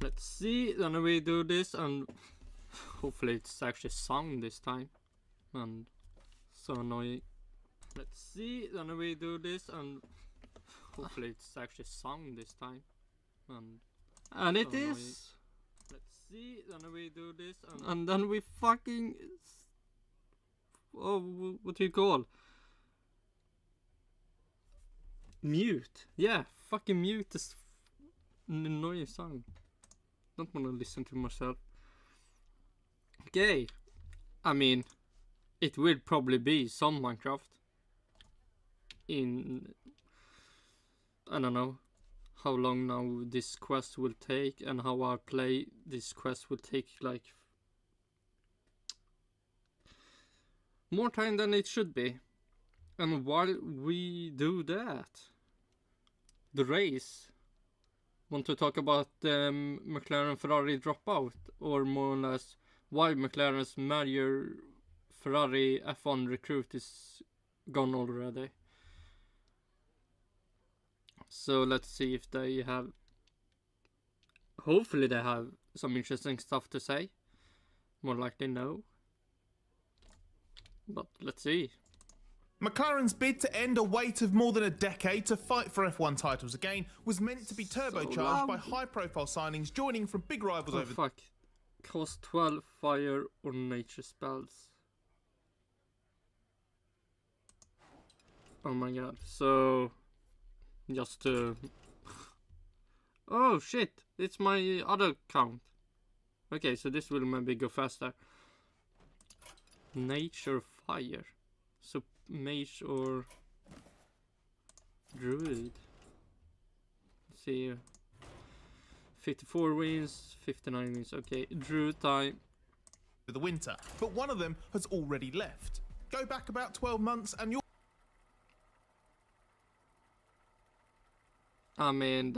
Let's see, then we do this, and hopefully it's actually sound this time. And so annoying. Let's see, then we do this, and hopefully it's actually sound this time. And it is. Let's see, then we do this, and then we fucking. Oh, what do you call? Mute. Yeah, fucking mute this annoying sound. Don't want to listen to myself. Okay. I mean, it will probably be some Minecraft. In, I don't know how long now this quest will take and how I play this quest will take, like, more time than it should be. And while we do that, the race, want to talk about the McLaren Ferrari dropout, or more or less why McLaren's major Ferrari F1 recruit is gone already. So let's see if they have, hopefully they have some interesting stuff to say. More likely no. But let's see. McLaren's bid to end a wait of more than a decade to fight for F1 titles again was meant to be turbocharged by high-profile signings joining from big rivals over. Fuck. Cost 12 fire or nature spells. Oh my god. So just to oh shit, it's my other count. Okay, so this will maybe go faster. Nature fire. So mage or druid. Let's see. 54 wins, 59 wins. Okay, druid time. For the winter, but one of them has already left. Go back about 12 months and you'll. I mean,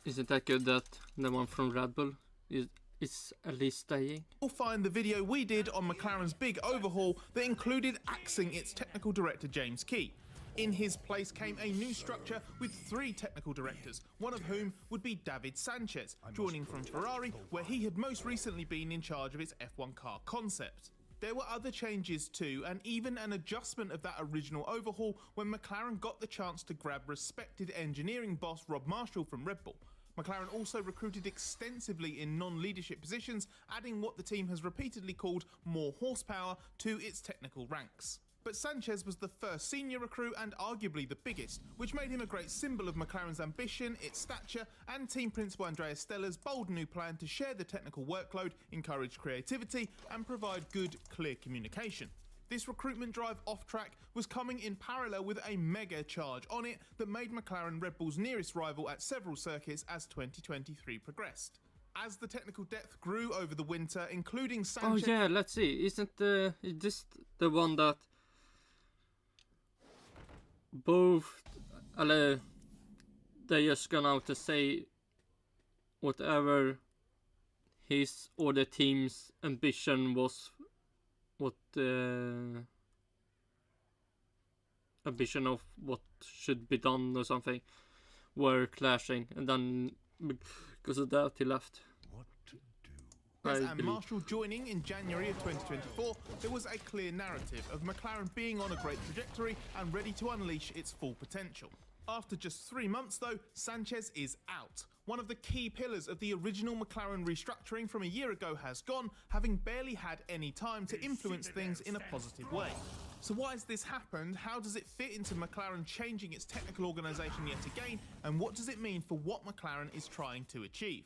isn't that good that the one from Red Bull is at least staying? You'll find the video we did on McLaren's big overhaul that included axing its technical director James Key. In his place came a new structure with 3 technical directors, one of whom would be David Sanchez, joining from Ferrari, where he had most recently been in charge of its F1 car concept. There were other changes too, and even an adjustment of that original overhaul when McLaren got the chance to grab respected engineering boss Rob Marshall from Red Bull. McLaren also recruited extensively in non-leadership positions, adding what the team has repeatedly called more horsepower to its technical ranks. But Sanchez was the first senior recruit and arguably the biggest, which made him a great symbol of McLaren's ambition, its stature, and team principal Andrea Stella's bold new plan to share the technical workload, encourage creativity, and provide good, clear communication. This recruitment drive off track was coming in parallel with a mega charge on it that made McLaren Red Bull's nearest rival at several circuits as 2023 progressed. As the technical depth grew over the winter, including Sanchez. Oh yeah, let's see. Isn't this the one that both they just gone out to say whatever his or the team's ambition was, what ambition of what should be done or something, were clashing, and then because of that he left. And Marshall joining in January of 2024, there was a clear narrative of McLaren being on a great trajectory and ready to unleash its full potential. After just 3 months though, Sanchez is out. One of the key pillars of the original McLaren restructuring from a year ago has gone, having barely had any time to influence things in a positive way. So why has this happened? How does it fit into McLaren changing its technical organisation yet again? And what does it mean for what McLaren is trying to achieve?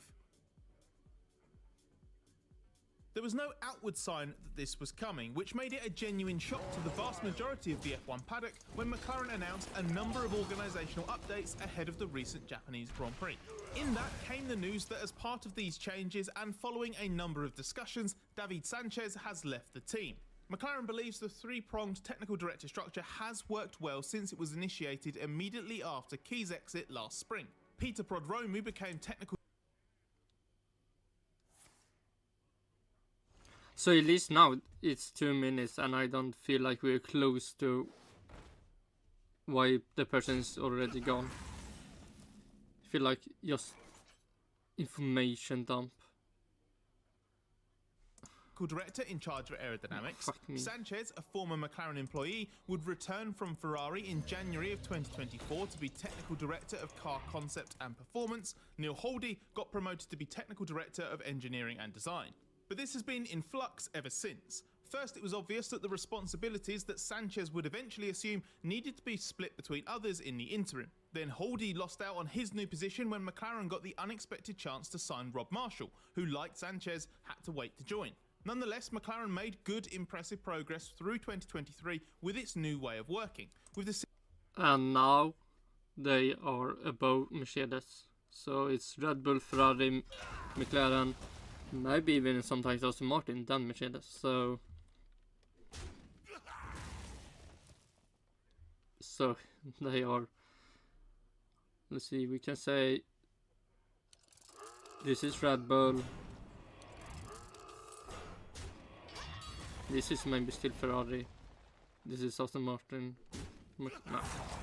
There was no outward sign that this was coming, which made it a genuine shock to the vast majority of the F1 paddock when McLaren announced a number of organisational updates ahead of the recent Japanese Grand Prix. In that came the news that as part of these changes and following a number of discussions, David Sanchez has left the team. McLaren believes the 3-pronged technical director structure has worked well since it was initiated immediately after Key's exit last spring. Peter Prodromou became technical. So at least now it's 2 minutes and I don't feel like we're close to why the person is already gone. I feel like just Information dump. Director in charge of aerodynamics, Fuck me. Sanchez, a former McLaren employee, would return from Ferrari in January of 2024 to be technical director of car concept and performance. Neil Holdy got promoted to be technical director of engineering and design. But this has been in flux ever since. First, it was obvious that the responsibilities that Sanchez would eventually assume needed to be split between others in the interim. Then Holdy lost out on his new position when McLaren got the unexpected chance to sign Rob Marshall, who, like Sanchez, had to wait to join. Nonetheless, McLaren made good, impressive progress through 2023 with its new way of working. With the And now they are above Mercedes. So it's Red Bull, Ferrari, McLaren, maybe even sometimes Aston Martin, then Mercedes. So they are, let's see, we can say this is Red Bull. This is maybe still Ferrari. This is Aston Martin. No.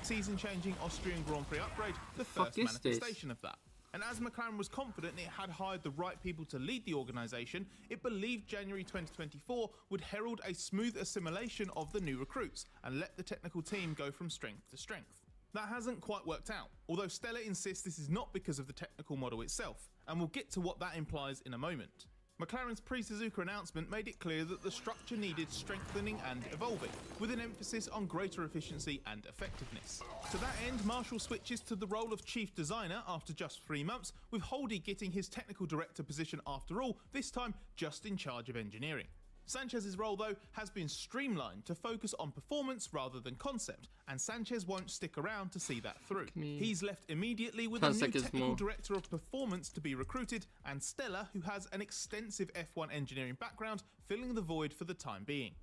season-changing Austrian Grand Prix upgrade, the first manifestation of that. And as McLaren was confident it had hired the right people to lead the organisation, it believed January 2024 would herald a smooth assimilation of the new recruits and let the technical team go from strength to strength. That hasn't quite worked out, although Stella insists this is not because of the technical model itself, and we'll get to what that implies in a moment. McLaren's pre-Suzuka announcement made it clear that the structure needed strengthening and evolving, with an emphasis on greater efficiency and effectiveness. To that end, Marshall switches to the role of chief designer after just 3 months, with Holdy getting his technical director position after all, this time just in charge of engineering. Sanchez's role, though, has been streamlined to focus on performance rather than concept, and Sanchez won't stick around to see that through. He's left immediately with a new technical director of performance to be recruited, and Stella, who has an extensive F1 engineering background, filling the void for the time being.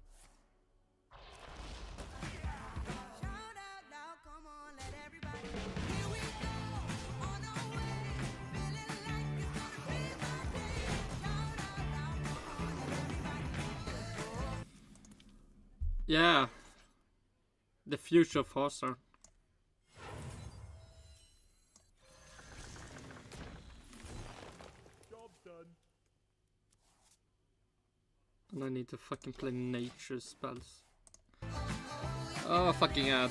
Yeah, the future of Hazard. Job's done. And I need to fucking play nature spells. Oh, fucking ad.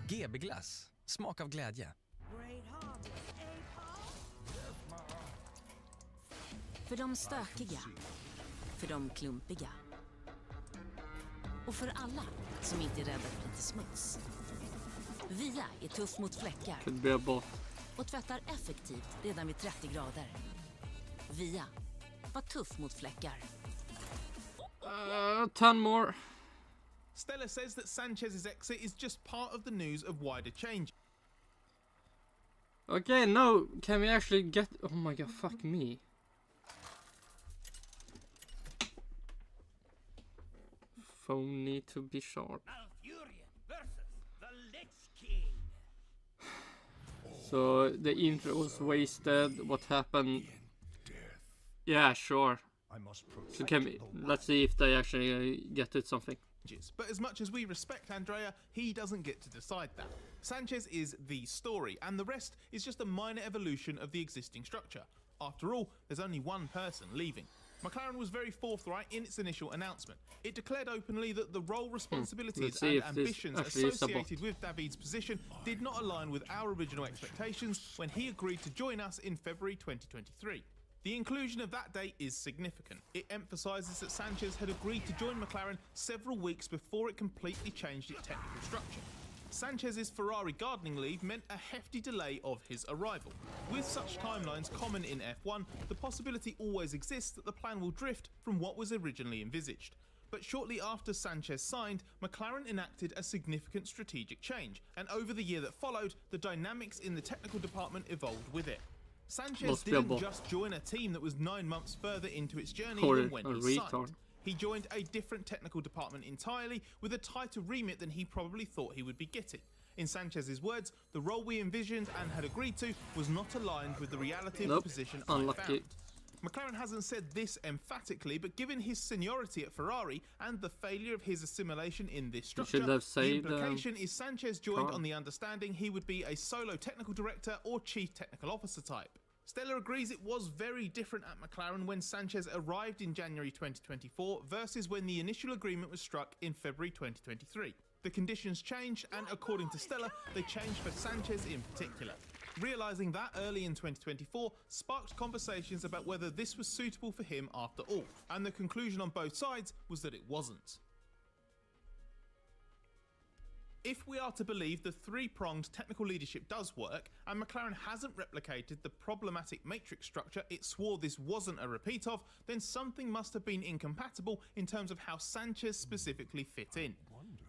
GB-glass. Smak av glädje. För de stökiga. För de klumpiga. Och för alla som inte är rädda för lite smuts. Via är tuff mot fläckar. Could be a bot. Och tvättar effektivt redan vid 30 grader. Via. Var tuff mot fläckar. 10 more. Stella says that Sanchez's exit is just part of the news of wider change. Okay, no, can we actually get... Oh my god, fuck me. Phone need to be sharp. So the intro was wasted. What happened? Yeah, sure. So can we, let's see if they actually get to something. But as much as we respect Andrea, he doesn't get to decide that. Sanchez is the story, and the rest is just a minor evolution of the existing structure. After all, there's only one person leaving. McLaren was very forthright in its initial announcement. It declared openly that the role, responsibilities and ambitions associated with David's position did not align with our original expectations when he agreed to join us in February 2023. The inclusion of that date is significant. It emphasises that Sanchez had agreed to join McLaren several weeks before it completely changed its technical structure. Sanchez's Ferrari gardening leave meant a hefty delay of his arrival. With such timelines common in F1, the possibility always exists that the plan will drift from what was originally envisaged. But shortly after Sanchez signed, McLaren enacted a significant strategic change, and over the year that followed, the dynamics in the technical department evolved with it. Sanchez didn't just join a team that was 9 months further into its journey than when he signed. He joined a different technical department entirely, with a tighter remit than he probably thought he would be getting. In Sanchez's words, the role we envisioned and had agreed to was not aligned with the reality of the position I found. McLaren hasn't said this emphatically, but given his seniority at Ferrari and the failure of his assimilation in this structure, the implication is Sanchez joined on the understanding he would be a solo technical director or chief technical officer type. Stella agrees it was very different at McLaren when Sanchez arrived in January 2024 versus when the initial agreement was struck in February 2023. The conditions changed, and according to Stella, they changed for Sanchez in particular. Realising that early in 2024 sparked conversations about whether this was suitable for him after all, and the conclusion on both sides was that it wasn't. If we are to believe the three-pronged technical leadership does work, and McLaren hasn't replicated the problematic matrix structure it swore this wasn't a repeat of, then something must have been incompatible in terms of how Sanchez specifically fit in.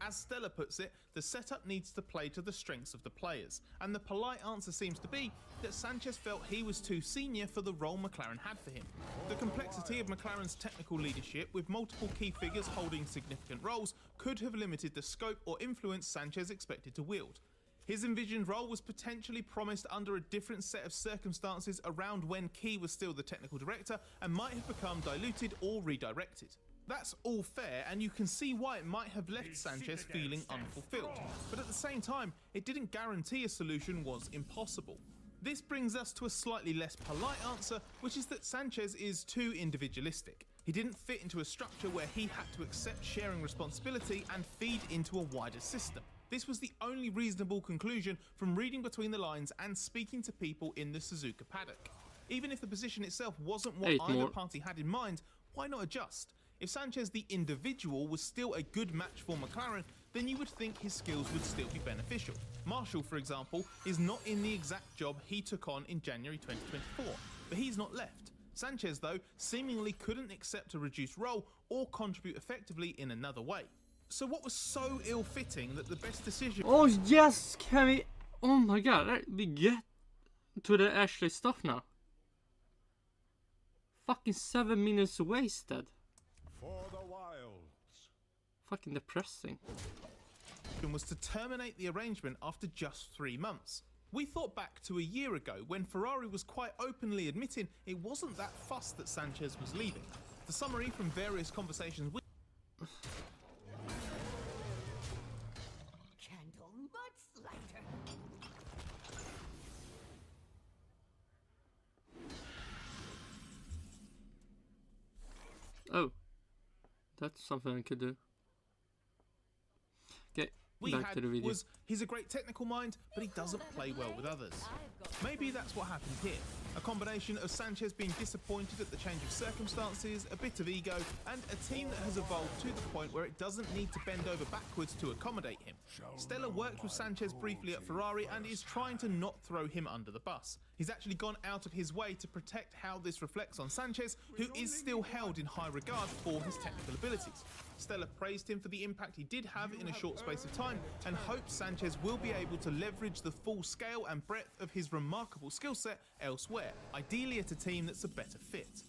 As Stella puts it, the setup needs to play to the strengths of the players, and the polite answer seems to be that Sanchez felt he was too senior for the role McLaren had for him. The complexity of McLaren's technical leadership, with multiple key figures holding significant roles, could have limited the scope or influence Sanchez expected to wield. His envisioned role was potentially promised under a different set of circumstances around when Key was still the technical director and might have become diluted or redirected. That's all fair, and you can see why it might have left Sanchez feeling unfulfilled, but at the same time, it didn't guarantee a solution was impossible. This brings us to a slightly less polite answer, which is that Sanchez is too individualistic. He didn't fit into a structure where he had to accept sharing responsibility and feed into a wider system. This was the only reasonable conclusion from reading between the lines and speaking to people in the Suzuka paddock. Even if the position itself wasn't what either party had in mind, why not adjust? If Sanchez the individual was still a good match for McLaren, then you would think his skills would still be beneficial. Marshall, for example, is not in the exact job he took on in January 2024, but he's not left. Sanchez, though, seemingly couldn't accept a reduced role or contribute effectively in another way. So what was so ill-fitting that the best decision... Oh yes, can we... Oh my god, we get to the actual stuff now. Fucking 7 minutes wasted. For the wilds. Fucking depressing. ...was to terminate the arrangement after just 3 months. We thought back to a year ago when Ferrari was quite openly admitting it wasn't that fussed that Sanchez was leaving. The summary from various conversations with... Candle much lighter. Oh. That's something I could do. Okay, back to the video. Was he's a great technical mind, but he doesn't play well with others. Maybe that's what happened here. A combination of Sanchez being disappointed at the change of circumstances, a bit of ego, and a team that has evolved to the point where it doesn't need to bend over backwards to accommodate him. Stella worked with Sanchez briefly at Ferrari and is trying to not throw him under the bus. He's actually gone out of his way to protect how this reflects on Sanchez, who is still held in high regard for his technical abilities. Stella praised him for the impact he did have in a short space of time and hopes Sanchez will be able to leverage the full scale and breadth of his remarkable skill set elsewhere, ideally at a team that's a better fit.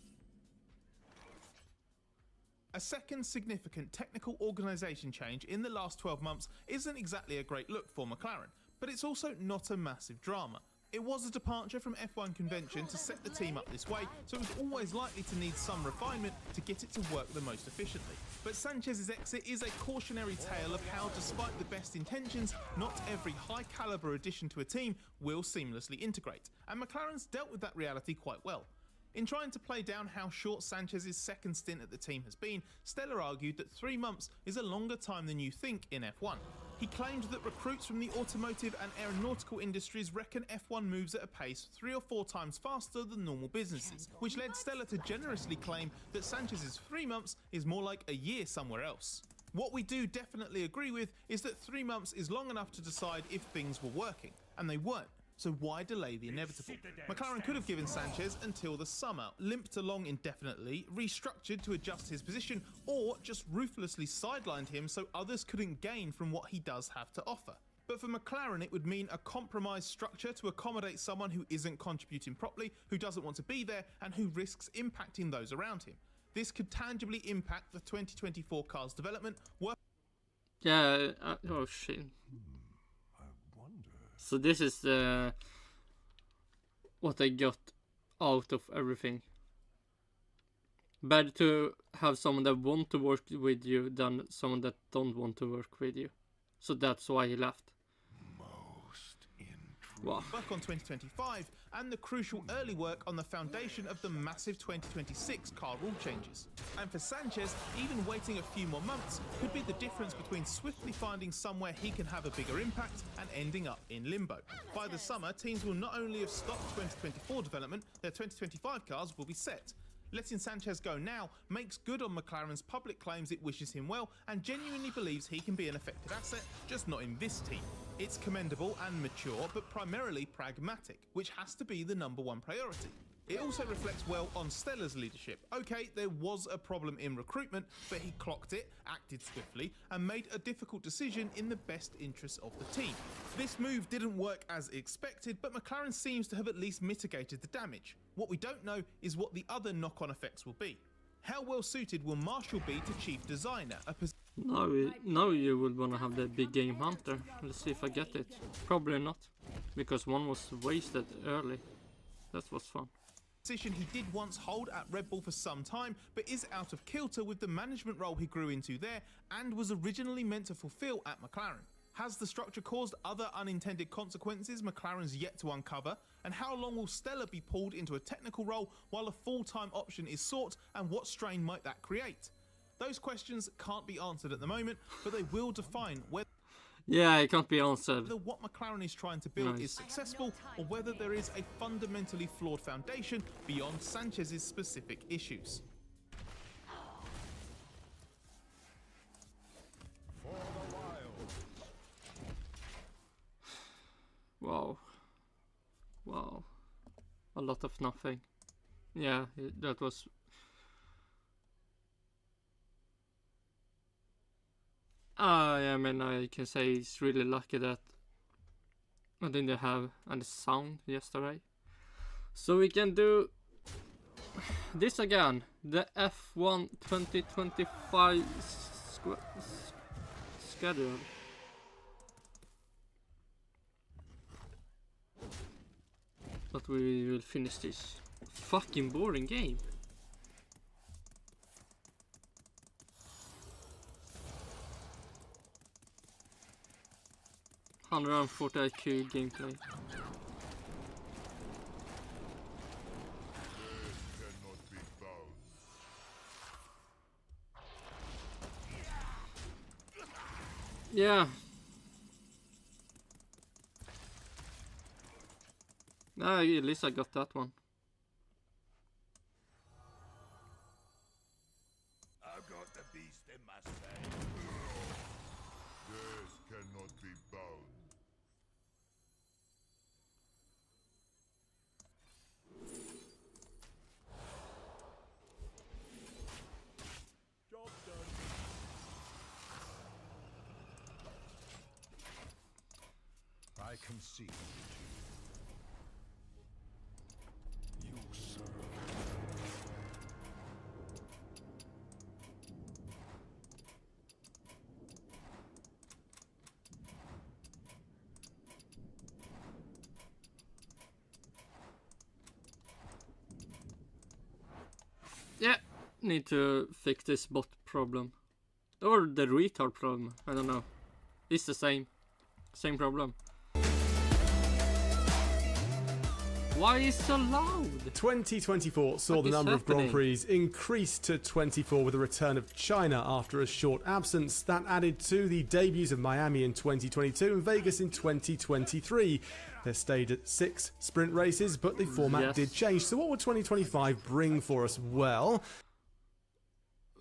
A second significant technical organisation change in the last 12 months isn't exactly a great look for McLaren, but it's also not a massive drama. It was a departure from F1 convention to set the team up this way, so it was always likely to need some refinement to get it to work the most efficiently. But Sanchez's exit is a cautionary tale of how, despite the best intentions, not every high-caliber addition to a team will seamlessly integrate, and McLaren's dealt with that reality quite well. In trying to play down how short Sanchez's second stint at the team has been, Stella argued that 3 months is a longer time than you think in F1. He claimed that recruits from the automotive and aeronautical industries reckon F1 moves at a pace 3 or 4 times faster than normal businesses, which led Stella to generously claim that Sanchez's 3 months is more like a year somewhere else. What we do definitely agree with is that 3 months is long enough to decide if things were working, and they weren't. So why delay the inevitable? McLaren could have given Sanchez until the summer, limped along indefinitely, restructured to adjust his position, or just ruthlessly sidelined him so others couldn't gain from what he does have to offer. But for McLaren, it would mean a compromised structure to accommodate someone who isn't contributing properly, who doesn't want to be there, and who risks impacting those around him. This could tangibly impact the 2024 car's development. Yeah, oh shit. So this is what I got out of everything. better to have someone that want to work with you than someone that don't want to work with you. So that's why he left. Wow. Work on 2025 and the crucial early work on the foundation of the massive 2026 car rule changes. And for Sanchez, even waiting a few more months could be the difference between swiftly finding somewhere he can have a bigger impact and ending up in limbo. By the summer, teams will not only have stopped 2024 development, their 2025 cars will be set. Letting Sanchez go now makes good on McLaren's public claims it wishes him well and genuinely believes he can be an effective asset, just not in this team. It's commendable and mature, but primarily pragmatic, which has to be the #1 priority. It also reflects well on Stellar's leadership. Okay, there was a problem in recruitment, but he clocked it, acted swiftly, and made a difficult decision in the best interests of the team. This move didn't work as expected, but McLaren seems to have at least mitigated the damage. What we don't know is what the other knock-on effects will be. How well suited will Marshall be to chief designer? Now you would wanna have the big game hunter. Let's see if I get it. Probably not, because one was wasted early. That was fun. Position he did once hold at Red Bull for some time, but is out of kilter with the management role he grew into there and was originally meant to fulfill at McLaren. Has the structure caused other unintended consequences McLaren's yet to uncover? And how long will Stellar be pulled into a technical role while a full-time option is sought, and what strain might that create? Those questions can't be answered at the moment, but they will define whether it can't be answered. what McLaren is trying to build is successful, or whether there is a fundamentally flawed foundation beyond Sanchez's specific issues. For the wilds. Wow. A lot of nothing. Yeah, that was... I mean, I can say it's really lucky that I didn't have any sound yesterday. So we can do this again. The F1 2025 schedule. But we will finish this fucking boring game. $140 IQ gameplay. Cannot be bound. Yeah. At least I got that one. I've got the beast in my sight. This cannot be bound. Job done. I concede. You serve. Yeah, need to fix this bot problem. Or the retard problem, I don't know. It's the same problem. Why is it so loud? 2024 saw What the is number of Grand happening? Prix increase to 24 with the return of China after a short absence. That added to the debuts of Miami in 2022 and Vegas in 2023. They stayed at 6 sprint races, but the format did change. So what will 2025 bring for us? Well,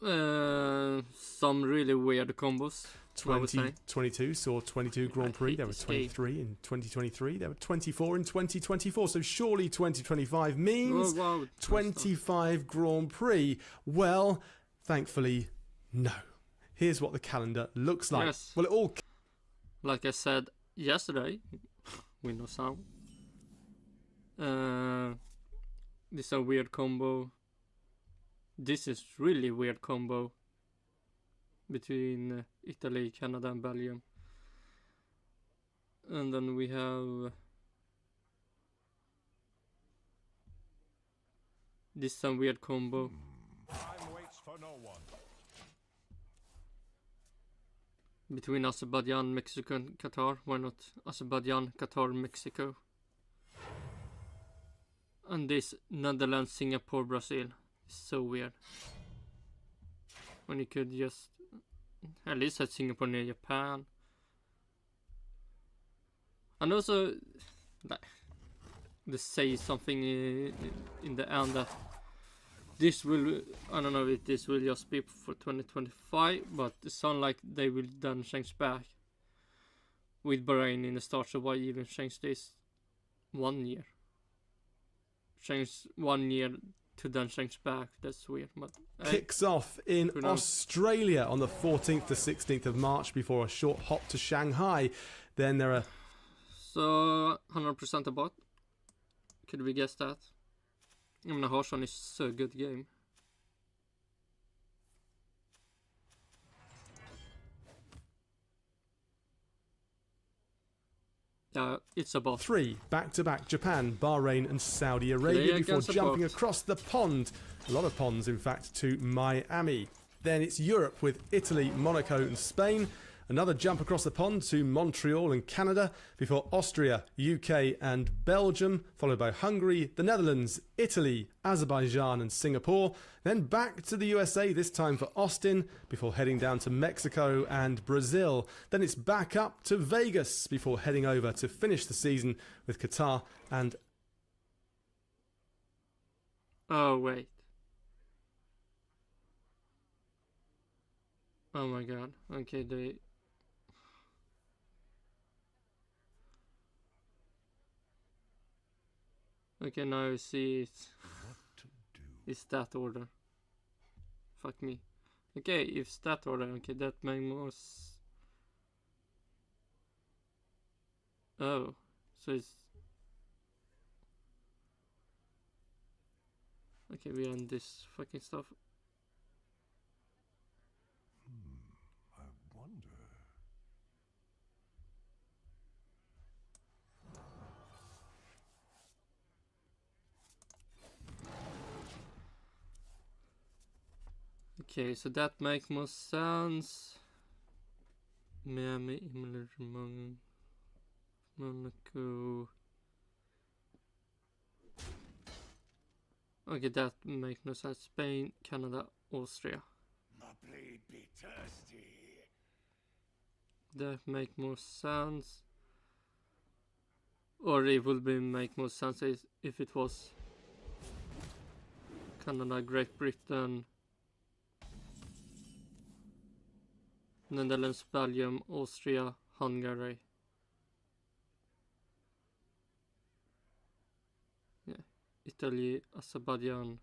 Some really weird combos. I would say. 2022 saw 22 Grand Prix. hate There were this game. 23 in 2023. There were 24 in 2024. So surely 2025 means Oh, wow. 25 Grand Prix. Well, thankfully, no. Here's what the calendar looks like. Yes. Well, it all Like I said yesterday, Windows sound. This is a weird combo. This is really weird combo between Italy, Canada and Belgium. And then we have this some weird combo. for no one. Between Azerbaijan, Mexico and Qatar. Why not Azerbaijan, Qatar, Mexico? And this Netherlands, Singapore, Brazil. It's so weird. When you could just at least have Singapore near Japan. And also like, they say something in the end that this will, I don't know if this will just be for 2025, but it sounds like they will then change back with Bahrain in the start. So why even change this 1 year? Change 1 year to then change back. That's weird. But Kicks off in who knows? Australia on the 14th to 16th of March before a short hop to Shanghai. Then there are So 100% a bot. Could we guess that? I mean, Harson is so good game. Yeah, it's a bot. 3 back-to-back Japan, Bahrain and Saudi Arabia before against a jumping bot. across the pond, a lot of ponds in fact, to Miami. Then it's Europe with Italy, Monaco and Spain. Another jump across the pond to Montreal and Canada before Austria, UK and Belgium, followed by Hungary, the Netherlands, Italy, Azerbaijan and Singapore. Then back to the USA, this time for Austin, before heading down to Mexico and Brazil. Then it's back up to Vegas before heading over to finish the season with Qatar and... Oh, wait. Oh my god. Okay, they... Okay, now I see it. What to do? It's that order. Fuck me. Okay, if it's that order, okay, that makes more Oh, so it's... Okay, we end this fucking stuff. I wonder. Okay, so that makes more sense. Miami, Monaco. Okay, that makes no sense. Spain, Canada, Austria. My blade be thirsty. That make more sense. Or it would be make more sense if it was Canada, Great Britain, Netherlands, Belgium, Austria, Hungary. Yeah, Italy, Azerbaijan.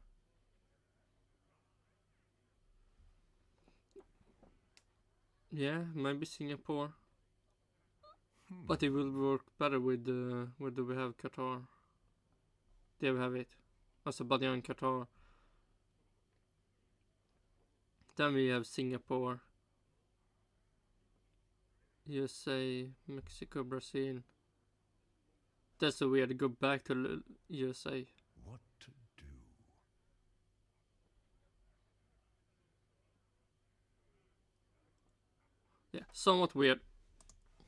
Yeah, maybe Singapore. But it will work better with where do we have Qatar? There we have it. Azerbaijan, Qatar. Then we have Singapore, USA, Mexico, Brazil. That's a weird. Go back to USA. What to do? Yeah, somewhat weird.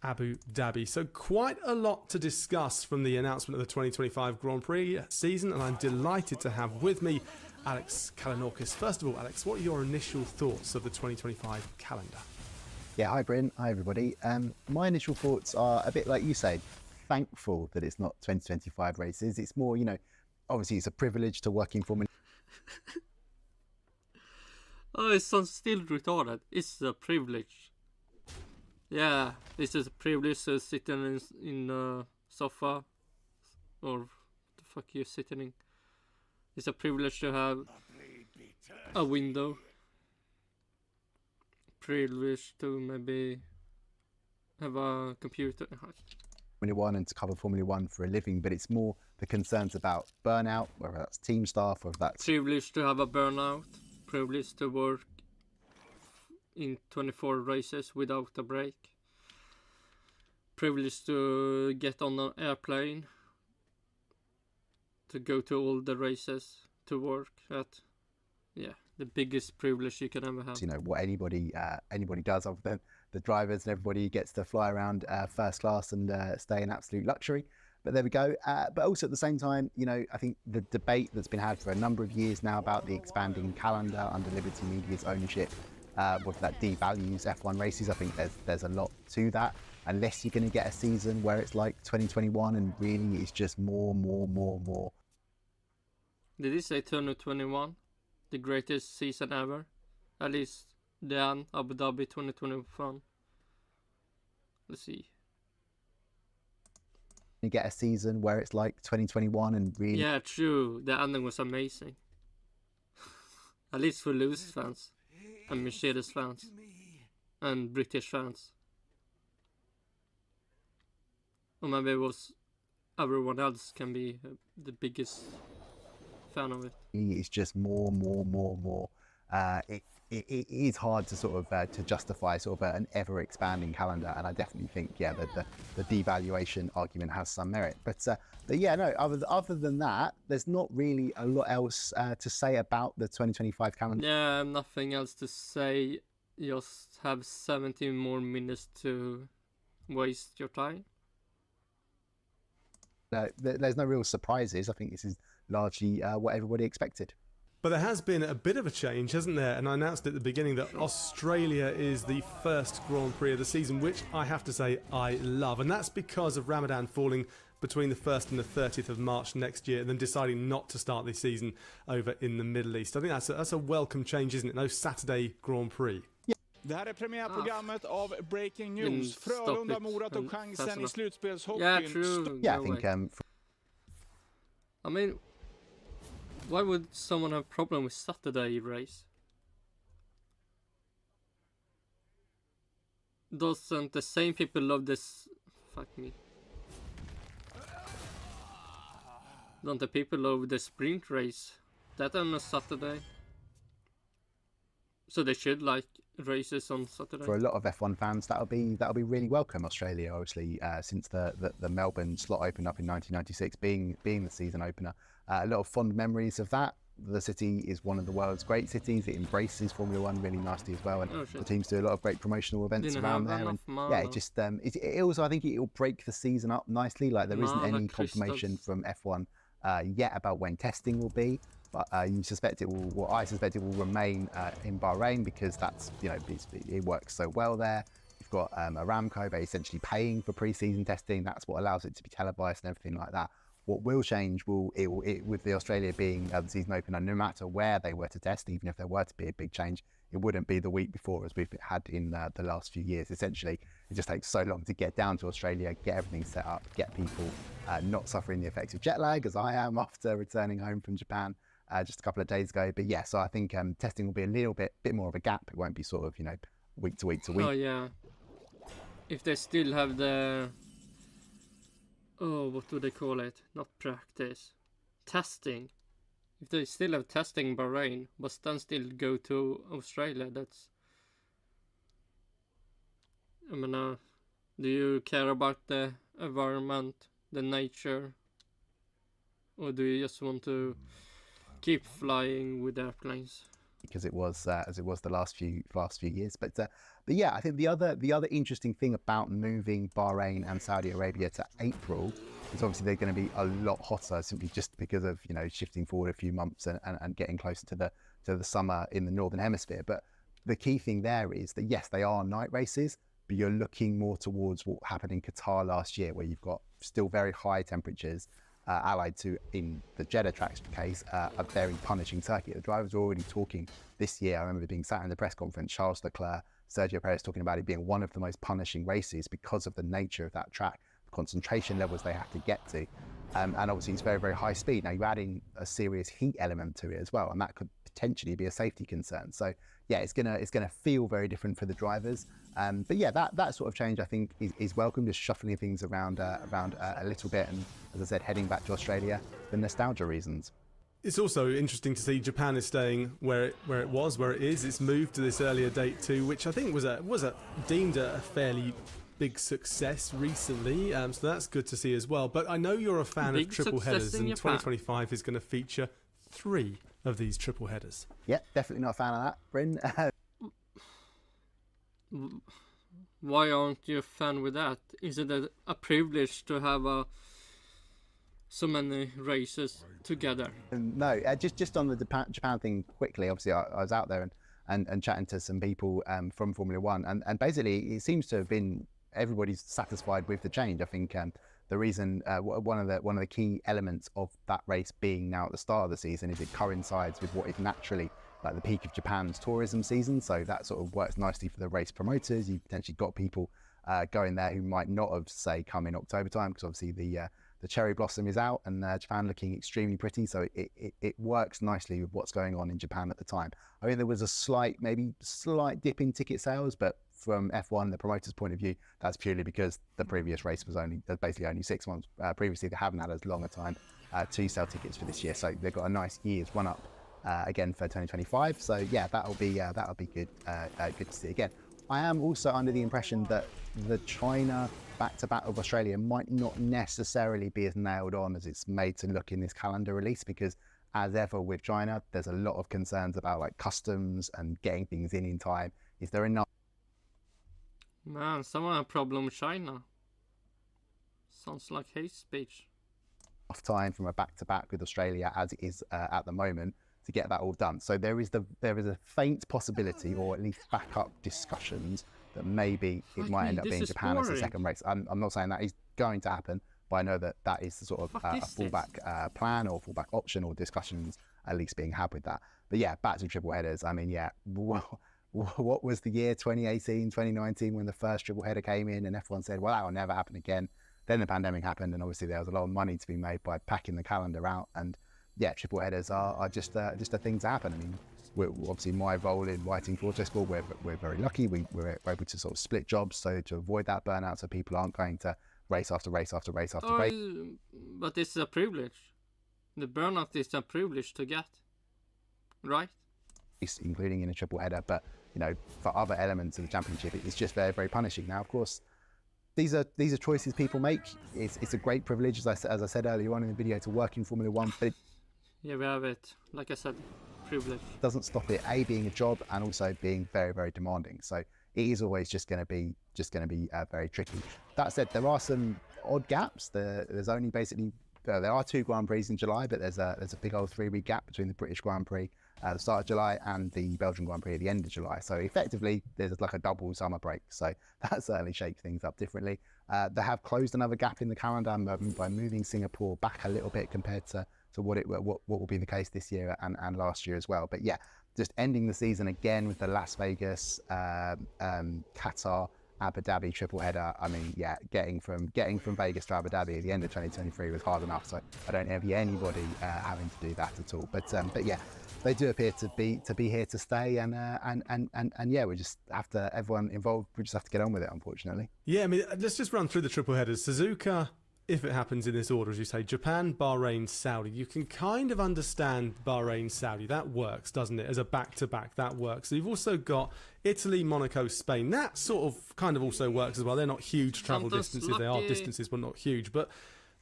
Abu Dhabi. So quite a lot to discuss from the announcement of the 2025 Grand Prix season, and I'm delighted to have with me Alex Kalinauckas. First of all, Alex, what are your initial thoughts of the 2025 calendar? Yeah, hi Bryn, hi everybody. My initial thoughts are a bit like you said, thankful that it's not 2025 races. It's more, you know, obviously it's a privilege to work in Formula. Oh, it sounds still retarded. It's a privilege. Yeah, this is a privilege to sit in a sofa, or what the fuck you sitting in. It's a privilege to have a window. Privilege to maybe have a computer. Formula One and to cover Formula One for a living, but it's more the concerns about burnout, whether that's team staff or if that's Privilege to have a burnout. Privilege to work in 24 races without a break. Privilege to get on an airplane to go to all the races to work at. yeah, the biggest privilege you can ever have. You know what anybody does, other than the drivers, and everybody gets to fly around first class and stay in absolute luxury. But there we go. But also at the same time, you know, I think the debate that's been had for a number of years now about the expanding calendar under Liberty Media's ownership, whether that devalues F1 races, I think there's a lot to that. Unless you're going to get a season where it's like 2021 and really it's just more. Did he say 2021? The greatest season ever? At least than Abu Dhabi 2021. Let's see. You get a season where it's like 2021 and really... Yeah, true. The ending was amazing. At least for Lewis fans. And Mercedes fans. And British fans. Or maybe it was everyone else can be the biggest fan of it. It's just more. It is hard to sort of to justify sort of an ever expanding calendar, and I definitely think the devaluation argument has some merit. But yeah, no. Other than that, there's not really a lot else to say about the 2025 calendar. Yeah, nothing else to say. Just have 17 more minutes to waste your time. There's no real surprises. I think this is largely what everybody expected. But there has been a bit of a change, hasn't there? And I announced at the beginning that Australia is the first Grand Prix of the season, which I have to say I love. And that's because of Ramadan falling between the 1st and the 30th of March next year, and then deciding not to start the season over in the Middle East. I think that's a welcome change, isn't it? No Saturday Grand Prix. Det här är premiärprogrammet av Breaking News. Frölunda, Mora tog chansen i slutspelshockeyn. Yeah, true. Yeah, I think... I mean, why would someone have a problem with Saturday race? Doesn't the same people love this... Fuck me. Don't the people love the sprint race? That on a Saturday? So they should like races on Saturday. For a lot of F1 fans, that'll be really welcome. Australia, obviously, since the Melbourne slot opened up in 1996, being the season opener, a lot of fond memories of that. The city is one of the world's great cities. It embraces Formula One really nicely as well, and the teams do a lot of great promotional events around there. And yeah, it just it also, I think it will break the season up nicely. Like there isn't any confirmation from F1 yet about when testing will be. But you suspect it will. Well, I suspect it will remain in Bahrain because that's, you know, it works so well there. You've got Aramco essentially paying for pre-season testing. That's what allows it to be televised and everything like that. What will change with the Australia being the season opener, no matter where they were to test, even if there were to be a big change, it wouldn't be the week before as we've had in the last few years. Essentially, it just takes so long to get down to Australia, get everything set up, get people not suffering the effects of jet lag, as I am after returning home from Japan just a couple of days ago. But yeah, so I think testing will be a little bit more of a gap. It won't be sort of, you know, week to week to week. Oh yeah, if they still have the what do they call it? Not practice, testing. If they still have testing in Bahrain, but then still go to Australia, that's... I mean, do you care about the environment, the nature? Or do you just want to keep flying with airplanes? Because it was as it was the last few years, but yeah, I think the other interesting thing about moving Bahrain and Saudi Arabia to April is obviously they're going to be a lot hotter simply just because of, you know, shifting forward a few months and getting closer to the summer in the northern hemisphere. But the key thing there is that yes, they are night races, but you're looking more towards what happened in Qatar last year, where you've got still very high temperatures. Allied to, in the Jeddah track's case, a very punishing circuit. The drivers were already talking this year. I remember being sat in the press conference, Charles Leclerc, Sergio Perez talking about it being one of the most punishing races because of the nature of that track, the concentration levels they have to get to. And obviously it's very, very high speed. Now you add in a serious heat element to it as well, and that could potentially be a safety concern. So yeah, it's gonna feel very different for the drivers. But yeah, that sort of change I think is welcome, just shuffling things around a little bit, and as I said, heading back to Australia for nostalgia reasons. It's also interesting to see Japan is staying where it is. It's moved to this earlier date too, which I think was deemed a fairly big success recently. So that's good to see as well. But I know you're a fan of triple headers, and 2025 is going to feature 3 of these triple headers. Yeah, definitely not a fan of that, Bryn. Why aren't you a fan with that? Is it a privilege to have so many races together? No, just on the Japan thing quickly. Obviously, I was out there and chatting to some people from Formula One, and basically it seems to have been everybody's satisfied with the change. I think the reason one of the key elements of that race being now at the start of the season is it coincides with what is naturally like the peak of Japan's tourism season, so that sort of works nicely for the race promoters. You've potentially got people going there who might not have, say, come in October time, because obviously the cherry blossom is out and Japan looking extremely pretty, so it works nicely with what's going on in Japan at the time. I think there was a slight dip in ticket sales, but from F1, the promoter's point of view, that's purely because the previous race was basically only 6 months previously. They haven't had as long a time to sell tickets for this year, so they've got a nice year's run up again for 2025. So yeah, that'll be good to see again. I am also under the impression that the China back-to-back of Australia might not necessarily be as nailed on as it's made to look in this calendar release, because as ever with China, there's a lot of concerns about like customs and getting things in time. Is there enough? Man, someone had a problem with China. Sounds like hate speech. Time from a back-to-back with Australia as it is at the moment to get that all done. So there is a faint possibility, or at least backup discussions, that maybe it might end up being Japan as the second race. I'm not saying that is going to happen, but I know that is the sort of a fallback plan or fallback option, or discussions at least being had with that. But yeah, back to triple headers. I mean, yeah, what was the year 2018, 2019 when the first triple header came in and F1 said, well, that will never happen again. Then the pandemic happened, and obviously there was a lot of money to be made by packing the calendar out. And yeah, triple headers are just a thing to happen. I mean, obviously my role in writing for Autosport, we're very lucky. We're able to sort of split jobs so to avoid that burnout, so people aren't going to race after race after race after race. But it's a privilege. The burnout is a privilege to get, right? Including in a triple header, but you know, for other elements of the championship, it's just very, very punishing. Now, of course, these are choices people make. It's a great privilege, as I said earlier on in the video, to work in Formula One, but yeah, we have it. Like I said, privilege. Doesn't stop it being a job and also being very, very demanding. So it is always just going to be very tricky. That said, there are some odd gaps. There's only basically there are 2 Grand Prix in July, but there's a big old 3-week gap between the British Grand Prix at the start of July and the Belgian Grand Prix at the end of July. So effectively, there's like a double summer break. So that certainly shapes things up differently. They have closed another gap in the calendar by moving Singapore back a little bit compared to what will be the case this year and last year as well. But yeah, just ending the season again with the Las Vegas, Qatar, Abu Dhabi triple header. I mean, yeah, getting from Vegas to Abu Dhabi at the end of 2023 was hard enough. So I don't envy anybody having to do that at all. But yeah, they do appear to be here to stay, and yeah, we just have to, everyone involved, we just have to get on with it, unfortunately. Yeah, I mean, let's just run through the triple headers. Suzuka, if it happens in this order, as you say, Japan, Bahrain, Saudi. You can kind of understand Bahrain, Saudi. That works, doesn't it? As a back-to-back, that works. So you've also got Italy, Monaco, Spain. That sort of kind of also works as well. They're not huge travel distances. They are distances, but not huge. But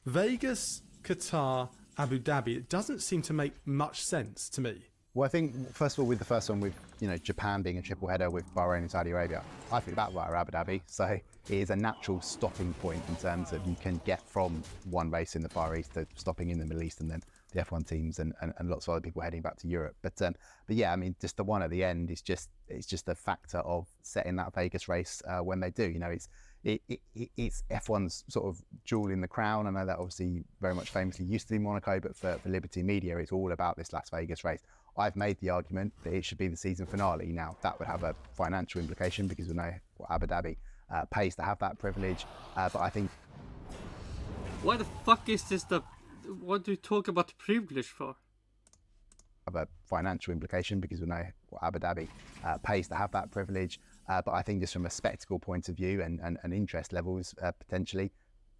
Vegas, Qatar, Abu Dhabi, it doesn't seem to make much sense to me. Well, I think, first of all, with the first one, with Japan being a triple header with Bahrain and Saudi Arabia, I think that via Abu Dhabi. So it is a natural stopping point in terms of you can get from one race in the Far East to stopping in the Middle East, and then the F1 teams and lots of other people heading back to Europe. But yeah, I mean, just the one at the end is just a factor of setting that Vegas race when they do. It's F1's sort of jewel in the crown. I know that obviously very much famously used to be Monaco, but for Liberty Media, it's all about this Las Vegas race. I've made the argument that it should be the season finale. Now, that would have a financial implication because we know what Abu Dhabi pays to have that privilege. But I think... Why the fuck is this what do you talk about the privilege for? Have a financial implication because we know what Abu Dhabi pays to have that privilege. But I think just from a spectacle point of view and interest levels, potentially,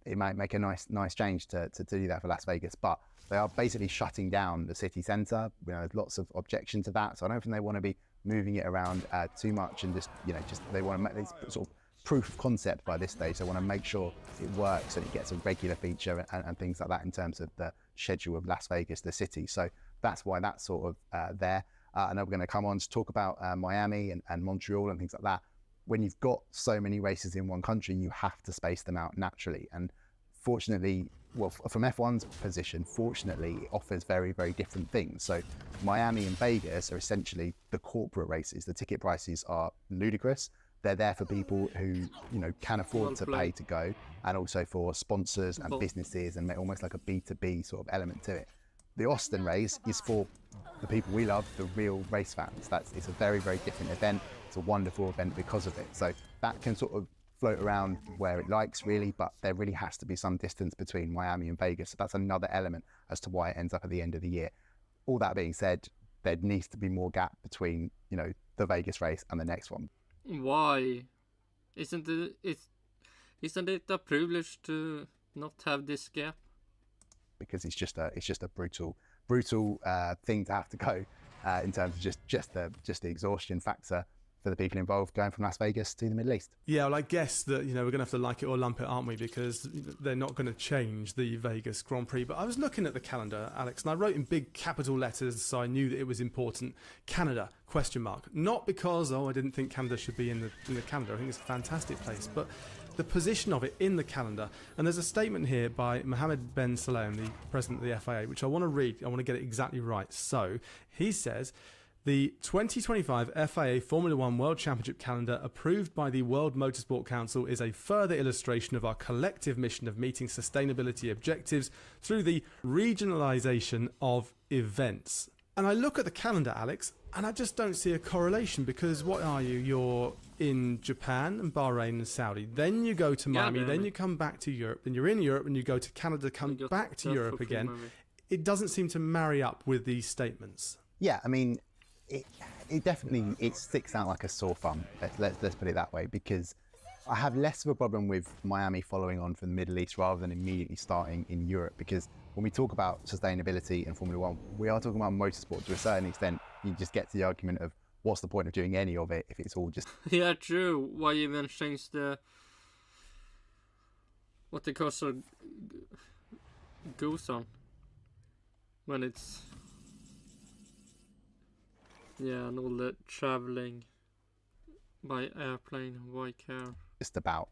it might make a nice change to do that for Las Vegas. But they are basically shutting down the city centre. There's lots of objection to that. So I don't think they want to be moving it around too much, and just they want to make this sort of proof of concept by this stage. They want to make sure it works and it gets a regular feature and things like that in terms of the schedule of Las Vegas, the city. So that's why that's sort of there. I know we're going to come on to talk about Miami and Montreal and things like that. When you've got so many races in one country, you have to space them out naturally. And fortunately, well, from F1's position, fortunately, it offers very, very different things. So Miami and Vegas are essentially the corporate races. The ticket prices are ludicrous. They're there for people who, can afford to pay to go, and also for sponsors and businesses, and almost like a B2B sort of element to it. The Austin race is for the people we love, the real race fans. It's a very, very different event. It's a wonderful event because of it. So that can sort of float around where it likes, really, but there really has to be some distance between Miami and Vegas. So that's another element as to why it ends up at the end of the year. All that being said, there needs to be more gap between, the Vegas race and the next one. Why? Isn't it a privilege to not have this gap? Because it's just a brutal thing to have to go in terms of just the exhaustion factor for the people involved going from Las Vegas to the Middle East. Yeah, well, I guess that we're going to have to like it or lump it, aren't we? Because they're not going to change the Vegas Grand Prix. But I was looking at the calendar, Alex, and I wrote in big capital letters, so I knew that it was important. Canada ? Not because I didn't think Canada should be in the calendar. I think it's a fantastic place, but the position of it in the calendar. And there's a statement here by Mohammed Ben Salem, the president of the FIA, which I want to read. I want to get it exactly right. So he says, the 2025 FIA Formula One World Championship calendar approved by the World Motorsport Council is a further illustration of our collective mission of meeting sustainability objectives through the regionalisation of events. And I look at the calendar, Alex, and I just don't see a correlation, because what are you? You're in Japan and Bahrain and Saudi. Then you go to Miami, then you come back to Europe, then you're in Europe and you go to Canada, come back to Europe again. It doesn't seem to marry up with these statements. Yeah, I mean, it definitely sticks out like a sore thumb. Let's put it that way, because I have less of a problem with Miami following on from the Middle East rather than immediately starting in Europe, because when we talk about sustainability in Formula One, we are talking about motorsport to a certain extent. You just get to the argument of what's the point of doing any of it if it's all just... Yeah, true. Why even change what the cursor goes on when it's... Yeah, and all the traveling by airplane, why care? Just about,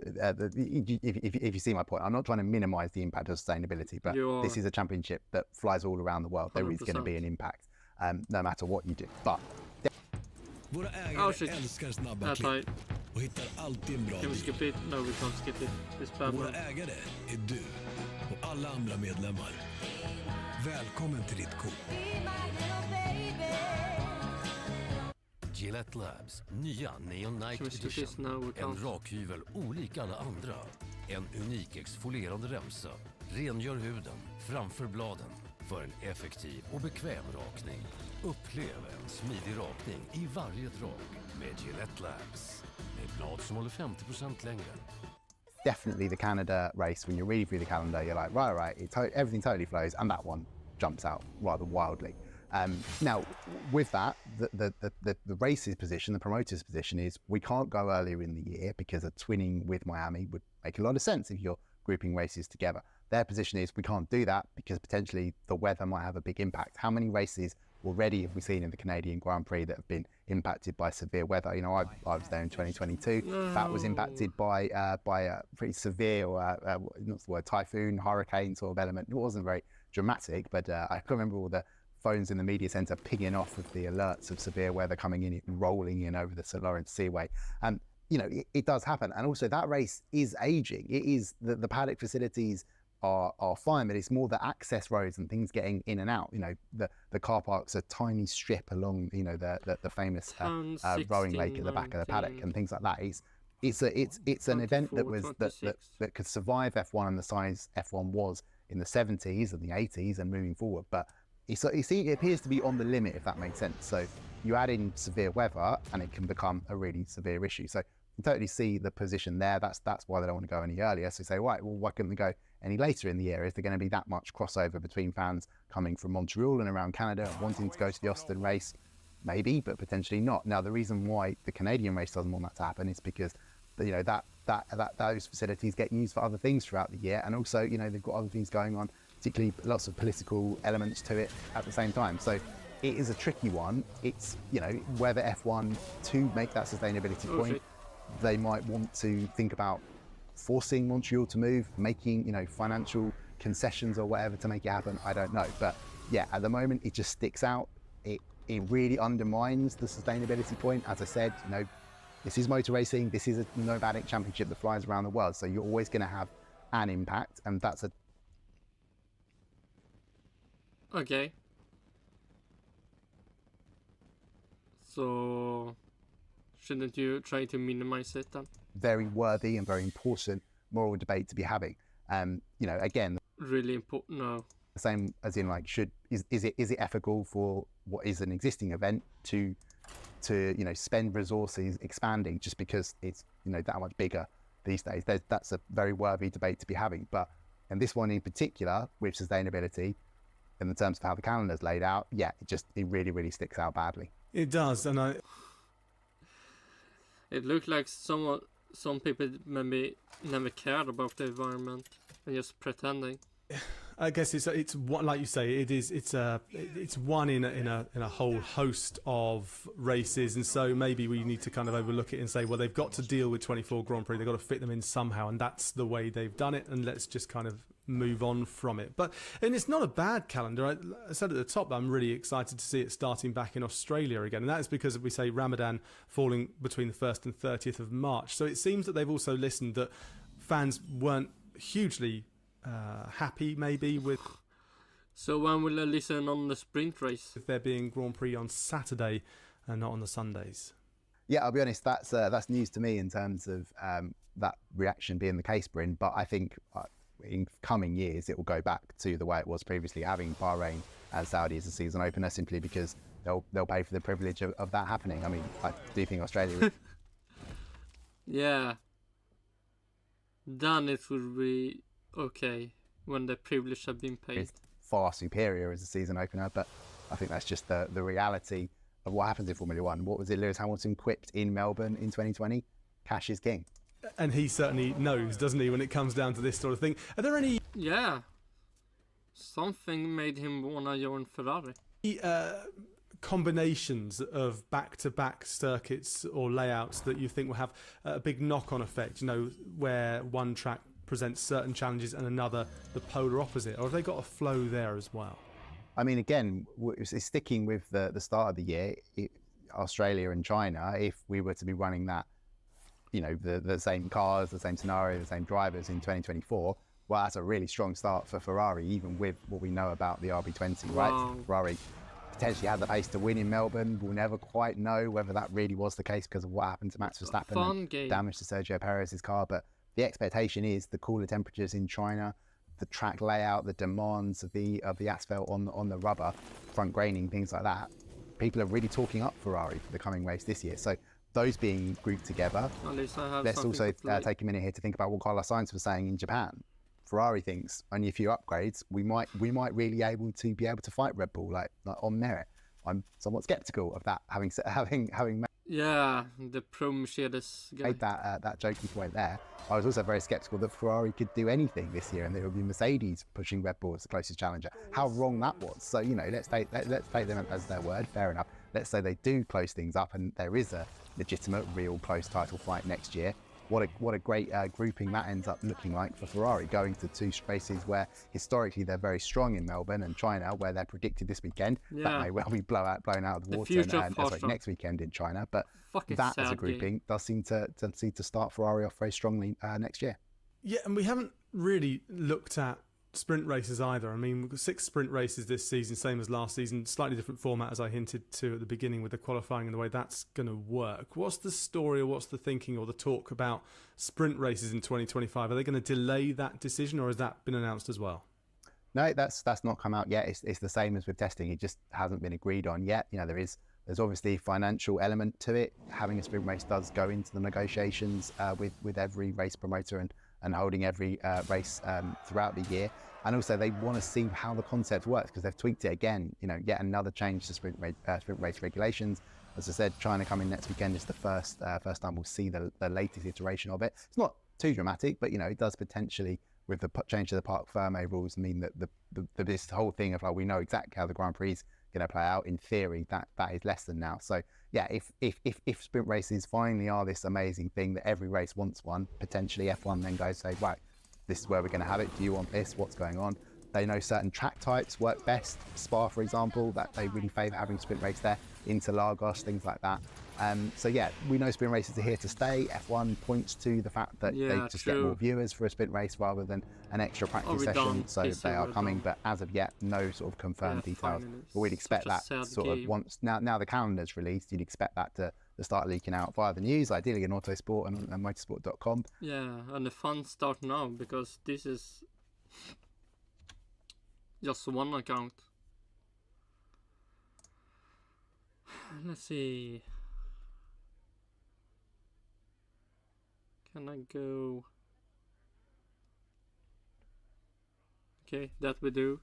if you see my point, I'm not trying to minimise the impact of sustainability, but this is a championship that flies all around the world. 100%. There is going to be an impact, no matter what you do. But Våra ägare älskar snabba klipp och hittar alltid en bra deal. Skip it? No, we can't skip it. Våra ägare är du och alla andra medlemmar. Välkommen till ditt kort. Gillette Labs, nya Neon Night Edition. En rakhyvel olik alla andra. En unik exfolierande remsa. Rengör huden framför bladen för en effektiv och bekväm rakning. Upplev en smidig rakning i varje drag med Gillette Labs. Med blad som håller 50% längre. Definitely the Canada race, when you're reading through the calendar, you're like, right, everything totally flows, and that one jumps out rather wildly. Now, with that, the race's position, the promoter's position is we can't go earlier in the year because a twinning with Miami would make a lot of sense if you're grouping races together. Their position is we can't do that because potentially the weather might have a big impact. How many races already have we seen in the Canadian Grand Prix that have been impacted by severe weather? I was there in 2022. That was impacted by a pretty severe, not the word, typhoon, hurricane sort of element. It wasn't very dramatic, but I can remember all the phones in the media centre pinging off with the alerts of severe weather coming in, rolling in over the St. Lawrence Seaway. It does happen. And also that race is aging. It is, the paddock facilities are fine, but it's more the access roads and things getting in and out. The car park's a tiny strip along, the famous rowing lake at the back of the paddock and things like that. It's an event that could survive F1 and the size F1 was in the 70s and the 80s and moving forward, but it appears to be on the limit, if that makes sense. So you add in severe weather and it can become a really severe issue. So you totally see the position there. That's why they don't want to go any earlier. So you say, right, well, why couldn't they go any later in the year? Is there going to be that much crossover between fans coming from Montreal and around Canada and wanting to go to the Austin race? Maybe, but potentially not. Now, the reason why the Canadian race doesn't want that to happen is because those facilities get used for other things throughout the year, and also they've got other things going on particularly lots of political elements to it at the same time. So it is a tricky one. It's, you know, whether F1 to make that sustainability point, they might want to think about forcing Montreal to move, making, you know, financial concessions or whatever to make it happen. I don't know. But yeah, at the moment, it just sticks out. It really undermines the sustainability point. As I said, you know, this is motor racing. This is a nomadic championship that flies around the world. So you're always going to have an impact, and that's a... Okay. So shouldn't you try to minimize it then? Very worthy and very important moral debate to be having. You know, again, really important. No. The same as in, like, is it ethical for what is an existing event to you know, spend resources expanding just because it's, you know, that much bigger these days? That's a very worthy debate to be having. But in this one in particular, with sustainability, in the terms of how the calendar's laid out, yeah, it really sticks out badly. It does, and it looked like some people maybe never cared about the environment and just pretending. I guess it's what, like you say, it's one in a whole host of races, and so maybe we need to kind of overlook it and say, well, they've got to deal with 24 Grand Prix, they've got to fit them in somehow, and that's the way they've done it, and let's just kind of move on from it. And it's not a bad calendar. I said at the top that I'm really excited to see it starting back in Australia again, and that is because we say Ramadan falling between the 1st and 30th of March. So it seems that they've also listened that fans weren't hugely happy maybe with... So when will I listen on the sprint race? If there being Grand Prix on Saturday and not on the Sundays. Yeah, I'll be honest, that's news to me in terms of that reaction being the case, Bryn, but I think in coming years it will go back to the way it was previously, having Bahrain and Saudi as a season opener, simply because they'll pay for the privilege of that happening. I mean, I do think Australia... Yeah. Then it would be okay when the privilege have been paid. It's far superior as a season opener, but I think that's just the reality of what happens in Formula One. What was it Lewis Hamilton quipped in Melbourne in 2020? Cash is king. And he certainly knows, doesn't he, when it comes down to this sort of thing. Are there any... Yeah. Something made him wanna join Ferrari. Combinations of back-to-back circuits or layouts that you think will have a big knock-on effect, you know, where one track presents certain challenges and another the polar opposite, or have they got a flow there as well? I mean, again, it's sticking with the start of the year, Australia and China. If we were to be running that, you know, the same cars, the same scenario, the same drivers in 2024, well, that's a really strong start for Ferrari, even with what we know about the RB20, right? Wow. Ferrari potentially had the pace to win in Melbourne. We'll never quite know whether that really was the case because of what happened to Max Verstappen and damage to Sergio Perez's car. But the expectation is the cooler temperatures in China, the track layout, the demands of the asphalt on the rubber, front graining, things like that. People are really talking up Ferrari for the coming race this year. So those being grouped together, let's also take a minute here to think about what Carlos Sainz was saying in Japan. Ferrari thinks only a few upgrades, we might really be able to fight Red Bull like on merit. I'm somewhat skeptical of that, having yeah, the Pro Mercedes guy made that jokey point there. I was also very skeptical that Ferrari could do anything this year, and that it would be Mercedes pushing Red Bull as the closest challenger. How wrong that was. So, you know, let's take them as their word. Fair enough. Let's say they do close things up, and there is a legitimate, real close title fight next year. What a great grouping that ends up looking like for Ferrari, going to two races where historically they're very strong in Melbourne and China, where they're predicted this weekend. Yeah. That may well be blown out of the water next weekend in China. But that as a grouping does seem to start Ferrari off very strongly next year. Yeah, and we haven't really looked at sprint races either. I mean, we've got 6 sprint races this season, same as last season, slightly different format as I hinted to at the beginning with the qualifying and the way that's going to work. What's the story, or what's the thinking or the talk about sprint races in 2025? Are they going to delay that decision, or has that been announced as well? No, that's not come out yet. It's the same as with testing. It just hasn't been agreed on yet. You know, there's obviously a financial element to it. Having a sprint race does go into the negotiations with every race promoter and holding every race throughout the year. And also they want to see how the concept works, because they've tweaked it again, you know, yet another change to sprint race regulations. As I said, China coming next weekend is the first time we'll see the latest iteration of it. It's not too dramatic, but, you know, it does potentially with the change to the Parc Fermé rules mean that this whole thing of like we know exactly how the Grand Prix is going to play out. In theory, that is less than now. So yeah, if sprint races finally are this amazing thing that every race wants one, potentially F1 then goes say, right, this is where we're going to have it. Do you want this? What's going on? They know certain track types work best. Spa, for example, that they really favour having a sprint race there. Interlagos, things like that. So yeah, we know sprint races are here to stay. F1 points to the fact that they just get more viewers for a sprint race rather than an extra practice session. So they are coming, but as of yet, no sort of confirmed details. But we'd expect that sort of once now the calendar's released, you'd expect that to start leaking out via the news, ideally in Autosport and motorsport.com. Yeah, and the fun start now because this is just one account. Let's see. Can I go? Okay, that we do.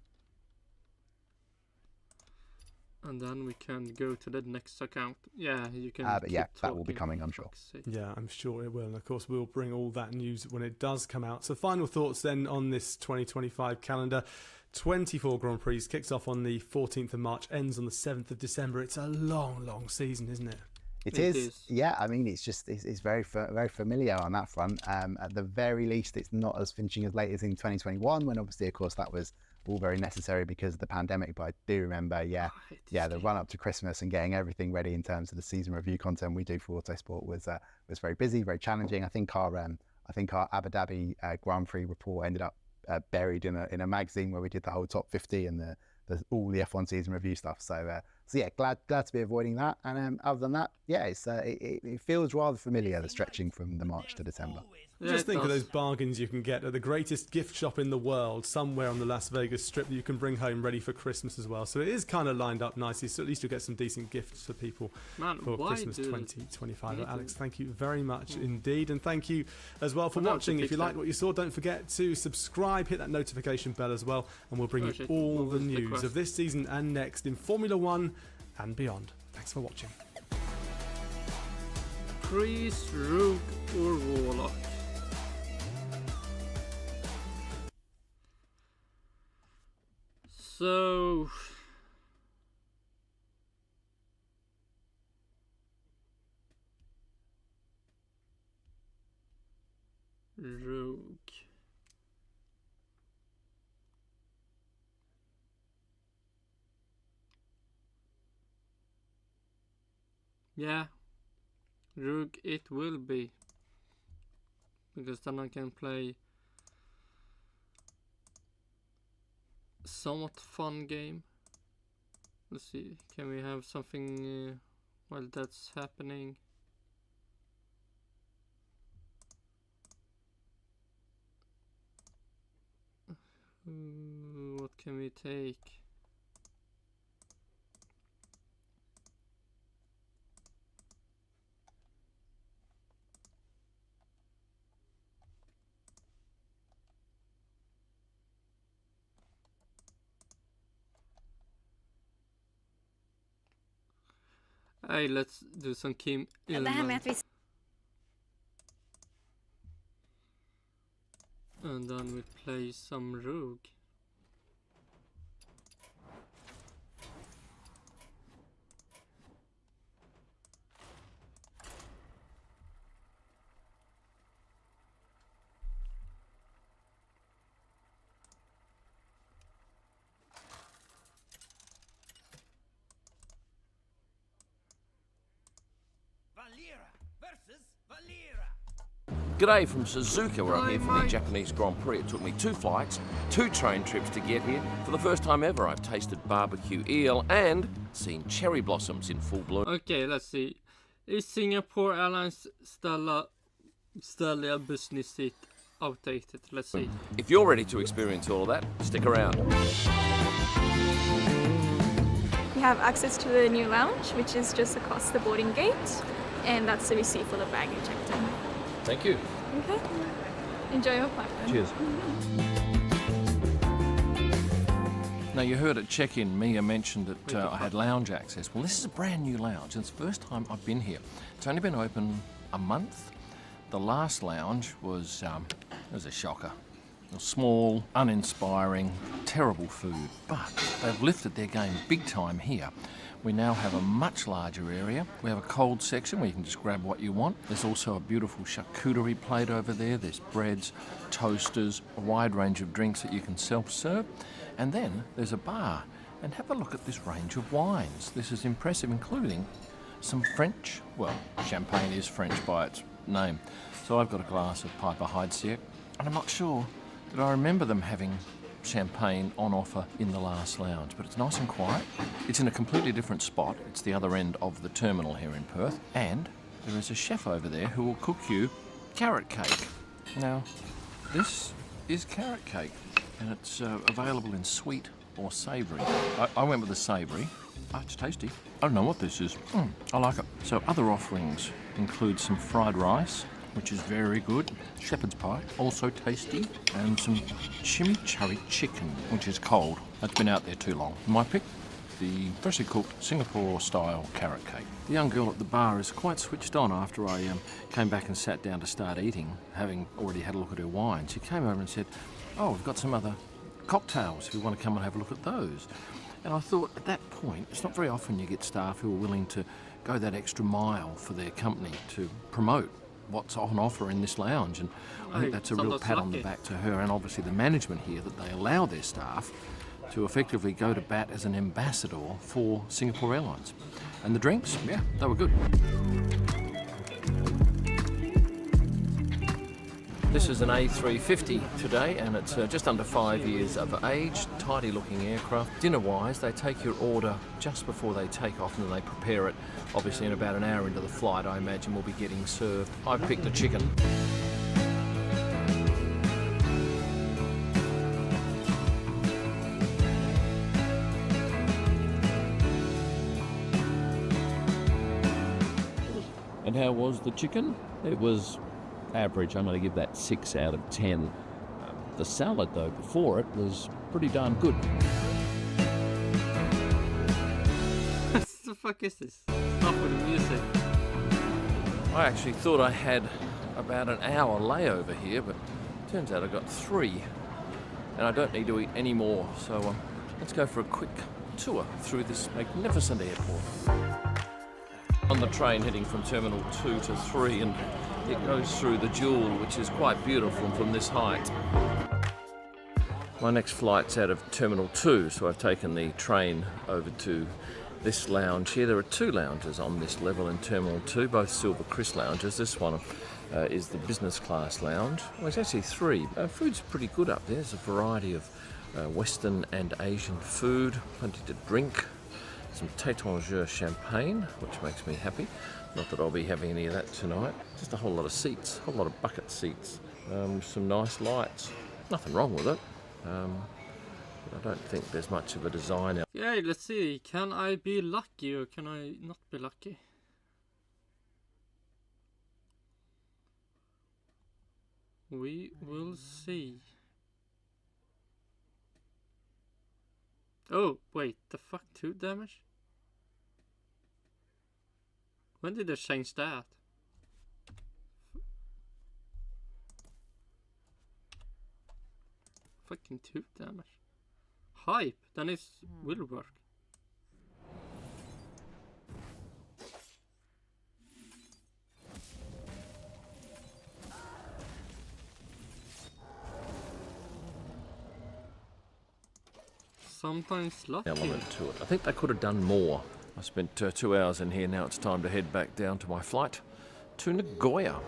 And then we can go to the next account. Yeah, you can. But yeah, that will be coming, I'm sure. Yeah, I'm sure it will. And of course, we'll bring all that news when it does come out. So final thoughts then on this 2025 calendar. 24 Grand Prix, kicks off on the 14th of March, ends on the 7th of December. It's a long season, isn't it? It is. Yeah, I mean, it's very familiar on that front. At the very least, it's not as finishing as late as in 2021, when obviously, of course, that was all very necessary because of the pandemic. But I do remember, the run up to Christmas and getting everything ready in terms of the season review content we do for Autosport was very busy, very challenging. I think our Abu Dhabi Grand Prix report ended up buried in a magazine where we did the whole top 50 and all the F1 season review stuff. So yeah, glad to be avoiding that. And other than that, yeah, it feels rather familiar, the stretching from the March to December. Yeah, just think of those bargains you can get at the greatest gift shop in the world, somewhere on the Las Vegas Strip, that you can bring home ready for Christmas as well. So it is kind of lined up nicely, so at least you'll get some decent gifts for people for Christmas 2025. Alex, thank you very much indeed, and thank you as well for watching. If you liked what you saw, don't forget to subscribe, hit that notification bell as well, and we'll bring you all the news of this season and next in Formula 1 and beyond. Thanks for watching. Priest, Rogue or Warlock? So Rogue. Yeah, Rogue it will be, because then I can play somewhat fun game. Let's see, can we have something while that's happening? What can we take? Hey, let's do some Kym Illman. And then we play some Rogue. G'day from Suzuka, where I'm here for the Japanese Grand Prix. It took me 2 flights, 2 train trips to get here. For the first time ever, I've tasted barbecue eel and seen cherry blossoms in full bloom. Okay, let's see. Is Singapore Airlines Stellia business seat outdated? Let's see. If you're ready to experience all of that, stick around. You have access to the new lounge, which is just across the boarding gate, and that's the receipt for the baggage item. Thank you. Okay. Enjoy your flight. Cheers. Now, you heard at check-in, Mia mentioned that I had lounge access. Well, this is a brand new lounge, and it's the first time I've been here. It's only been open a month. The last lounge was, it was a shocker. Small, uninspiring, terrible food, but they've lifted their game big time here. We now have a much larger area. We have a cold section where you can just grab what you want. There's also a beautiful charcuterie plate over there. There's breads, toasters, a wide range of drinks that you can self-serve. And then there's a bar. And have a look at this range of wines. This is impressive, including some French, well, champagne is French by its name. So I've got a glass of Piper Heidsieck, and I'm not sure that I remember them having champagne on offer in the last lounge, but it's nice and quiet. It's in a completely different spot. It's the other end of the terminal here in Perth, and there is a chef over there who will cook you carrot cake. Now, this is carrot cake, and it's available in sweet or savoury. I went with the savoury. Oh, it's tasty. I don't know what this is. I like it. So other offerings include some fried rice, which is very good, shepherd's pie, also tasty, and some chimichurri chicken, which is cold. That's been out there too long. My pick, the freshly cooked Singapore-style carrot cake. The young girl at the bar is quite switched on after I came back and sat down to start eating, having already had a look at her wine. She came over and said, "Oh, we've got some other cocktails if you want to come and have a look at those." And I thought at that point, it's not very often you get staff who are willing to go that extra mile for their company to promote what's on offer in this lounge, and I think that's a real pat on the back to her and obviously the management here that they allow their staff to effectively go to bat as an ambassador for Singapore Airlines. And the drinks, yeah, they were good. This is an A350 today, and it's just under 5 years of age, tidy looking aircraft. Dinner-wise, they take your order just before they take off, and then they prepare it. Obviously in about an hour into the flight, I imagine we'll be getting served. I've picked the chicken. And how was the chicken? It was average. I'm going to give that 6 out of 10. The salad, though, before it was pretty darn good. What the fuck is this? Stop with the music. I actually thought I had about an hour layover here, but turns out I got 3, and I don't need to eat any more. So let's go for a quick tour through this magnificent airport. On the train heading from Terminal 2 to 3, and it goes through the Jewel, which is quite beautiful from this height. My next flight's out of Terminal 2, so I've taken the train over to this lounge here. There are 2 lounges on this level in Terminal 2, both Silver Chris lounges. This one is the business class lounge. Well, it's actually 3. Food's pretty good up there. There's a variety of Western and Asian food, plenty to drink. Some Taittinger champagne, which makes me happy. Not that I'll be having any of that tonight. Just a whole lot of seats, a whole lot of bucket seats. Some nice lights. Nothing wrong with it. I don't think there's much of a design out. Yeah, let's see. Can I be lucky or can I not be lucky? We will see. Oh, wait. The fuck? 2 damage? When did they change that? Fucking 2 damage. Hype, then it will work. Sometimes lucky. Element to it. I think they could have done more. I spent 2 hours in here. Now it's time to head back down to my flight to Nagoya.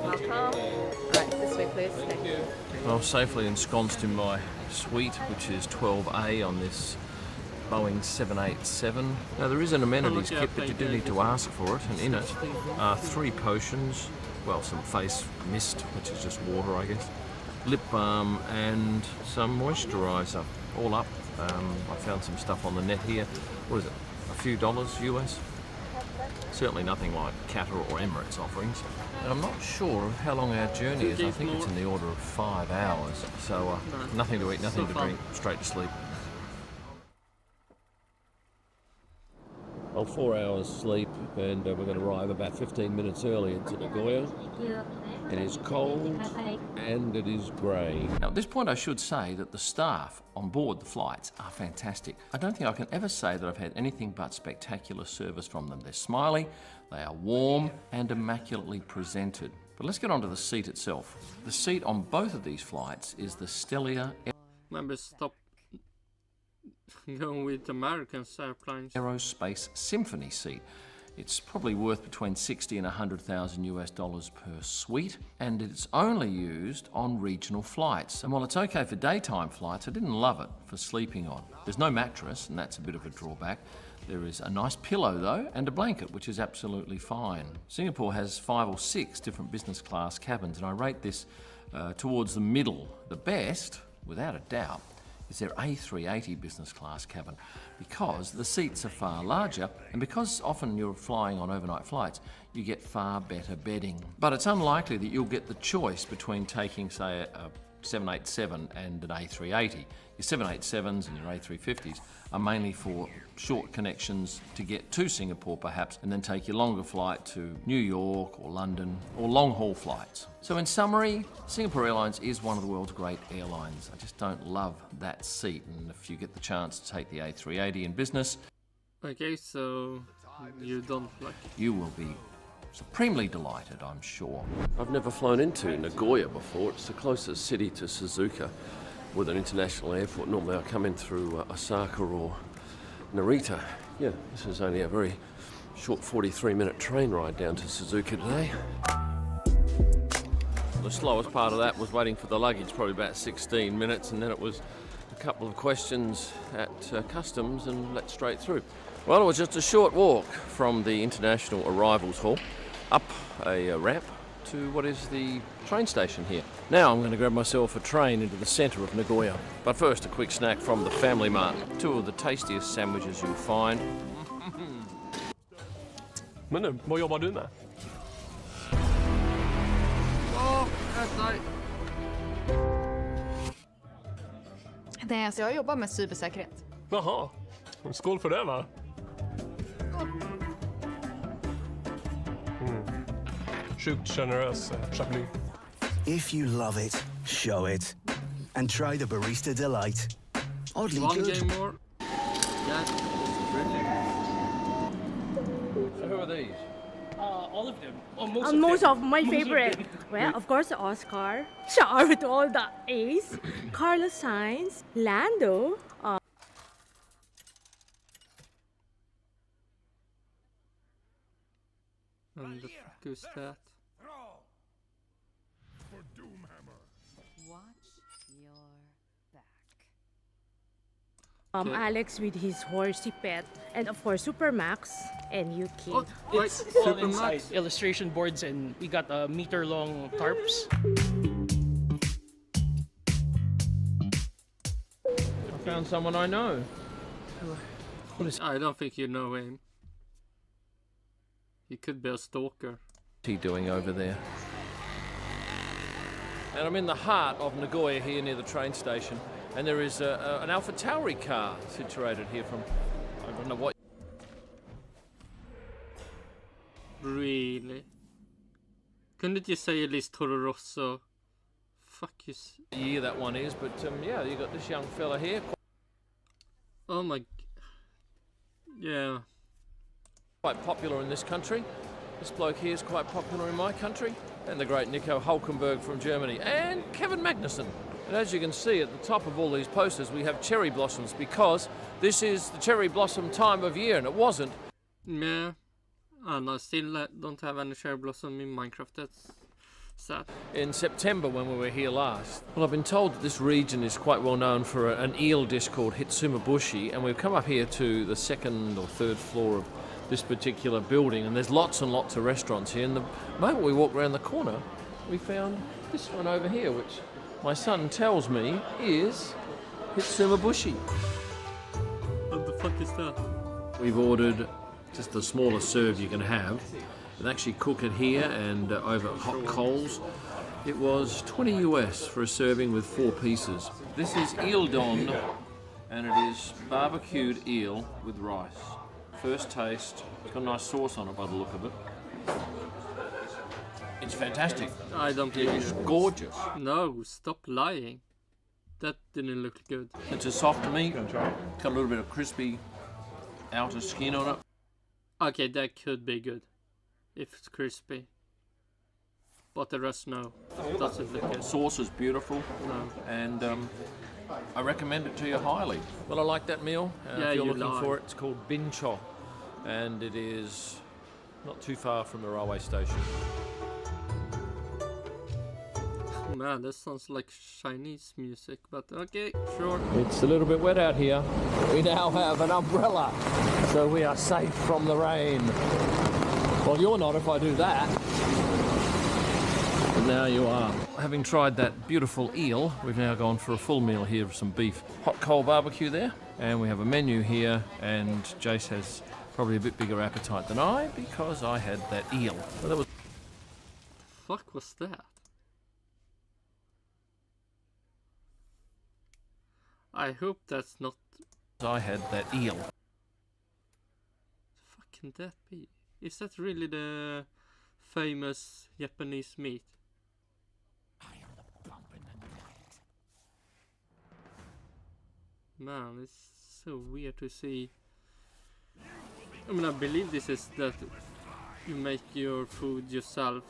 Welcome. Right, this way, please. Thank you. I'm safely ensconced in my suite, which is 12A on this Boeing 787. Now there is an amenities kit, but you do need to ask for it, and in it are 3 potions, well, some face mist, which is just water, I guess, lip balm, and some moisturiser. All up. I found some stuff on the net here. What is it? A few dollars US? Certainly nothing like Qatar or Emirates offerings. And I'm not sure of how long our journey is. I think it's in the order of 5 hours. So nothing to eat, nothing to drink, straight to sleep. Well, Oh, 4 hours sleep, and we're going to arrive about 15 minutes early into Nagoya. It is cold and it is grey. Now at this point I should say that the staff on board the flights are fantastic. I don't think I can ever say that I've had anything but spectacular service from them. They're smiley, they are warm and immaculately presented. But let's get on to the seat itself. The seat on both of these flights is the Stellia Maybe stop going with American airplanes. Aerospace Symphony seat. It's probably worth between 60 and 100,000 US dollars per suite, and it's only used on regional flights. And while it's okay for daytime flights, I didn't love it for sleeping on. There's no mattress, and that's a bit of a drawback. There is a nice pillow though, and a blanket, which is absolutely fine. Singapore has 5 or 6 different business class cabins, and I rate this towards the middle. The best, without a doubt, is their A380 business class cabin, because the seats are far larger, and because often you're flying on overnight flights, you get far better bedding. But it's unlikely that you'll get the choice between taking, say, a 787 and an A380. Your 787s and your A350s are mainly for short connections to get to Singapore perhaps, and then take your longer flight to New York or London, or long-haul flights. So in summary, Singapore Airlines is one of the world's great airlines. I just don't love that seat, and if you get the chance to take the A380 in business... Okay, so you don't like it. You will be supremely delighted, I'm sure. I've never flown into Nagoya before. It's the closest city to Suzuka with an international airport. Normally I come in through Osaka or Narita. Yeah, this is only a very short 43-minute train ride down to Suzuka today. The slowest part of that was waiting for the luggage, probably about 16 minutes, and then it was a couple of questions at customs and let straight through. Well, it was just a short walk from the International Arrivals Hall up a ramp to what is the train station here. Now I'm going to grab myself a train into the centre of Nagoya. But first, a quick snack from the Family Mart. 2 of the tastiest sandwiches you'll find. Men nu, vad jobbar du med? Nej, alltså jag jobbar med cybersäkerhet. Jaha, skål för det va? Sjukt generös Chablis. If you love it, show it. And try the Barista Delight. Oddly good. Game more. Yeah, So who are these? All of them. Most of my favorite. Well, of course, Oscar. Char with all the A's. Carlos Sainz. Lando. And the fuck is that? Watch your back. Alex with his horsey pet, and of course Supermax and Yuki. Oh, it's all inside illustration boards, and we got meter-long tarps. I found someone I know. I don't think you know him. He could be a stalker. What's he doing over there? And I'm in the heart of Nagoya here near the train station, and there is an Alpha Tauri car situated here from, I don't know what. Really? Couldn't you say at least Toro Rosso? Fuck you. Year that one is, but yeah, you got this young fella here. Oh my. Yeah. Quite popular in this country. This bloke here is quite popular in my country. And the great Nico Hulkenberg from Germany. And Kevin Magnussen. And as you can see at the top of all these posters, we have cherry blossoms, because this is the cherry blossom time of year, and it wasn't. Yeah. And I still don't have any cherry blossom in Minecraft. That's sad. In September when we were here last. Well, I've been told that this region is quite well known for an eel dish called hitsumabushi, and we've come up here to the 2nd or 3rd floor of this particular building, and there's lots and lots of restaurants here, and the moment we walked around the corner we found this one over here, which my son tells me is hitsumabushi. What the fuck is that? We've ordered just the smallest serve you can have, and actually cook it here and over hot coals. It was 20 US for a serving with 4 pieces. This is eel don, and it is barbecued eel with rice. First taste. It's got a nice sauce on it by the look of it. It's fantastic. I don't believe It's you. gorgeous. No, stop lying. That didn't look good. It's a soft meat. Got a little bit of crispy outer skin on it. Okay, that could be good if it's crispy. But the rest, no. Doesn't look good. Sauce is beautiful. No. And I recommend it to you highly. Well, I like that meal. Yeah, if you're you looking lie. for it, it's called Bin Cho, and it is not too far from the railway station. Man, that sounds like Chinese music, but okay, sure. It's a little bit wet out here. We now have an umbrella, so we are safe from the rain. Well, you're not if I do that. But now you are. Having tried that beautiful eel, we've now gone for a full meal here of some beef. Hot coal barbecue there, and we have a menu here, and Jace has probably a bit bigger appetite than I because I had that eel. Well, that was... The fuck was that? I hope that's not... I had that eel. Fuck can that be? Is that really the famous Japanese meat? Man, it's so weird to see. I mean, I believe this is that you make your food yourself.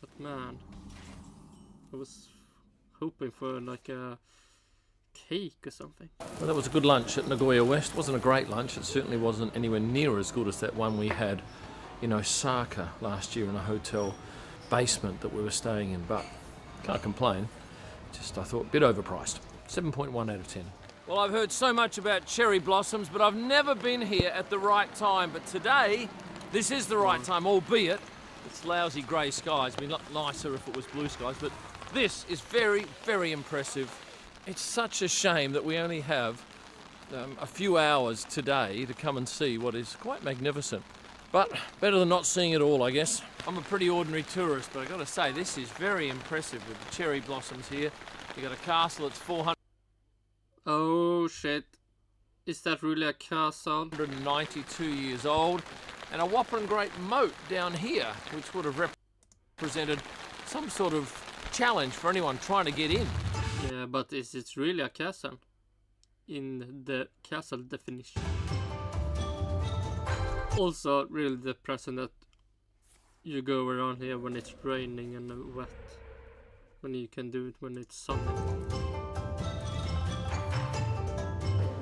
But man, I was hoping for like a cake or something. Well, that was a good lunch at Nagoya West. It wasn't a great lunch. It certainly wasn't anywhere near as good as that one we had in Osaka last year in a hotel basement that we were staying in. But can't complain. Just, I thought, a bit overpriced. 7.1 out of 10. Well, I've heard so much about cherry blossoms, but I've never been here at the right time. But today, this is the right time, albeit it's lousy grey skies. It'd be a lot nicer if it was blue skies, but this is very, very impressive. It's such a shame that we only have a few hours today to come and see what is quite magnificent. But better than not seeing it all, I guess. I'm a pretty ordinary tourist, but I've got to say, this is very impressive with the cherry blossoms here. You've got a castle that's 400... Oh shit. Is that really a castle? 192 years old. And a whopping great moat down here, which would have represented some sort of challenge for anyone trying to get in. Yeah, but is it really a castle? In the castle definition. Also, really depressing that you go around here when it's raining and wet. When you can do it when it's sunny.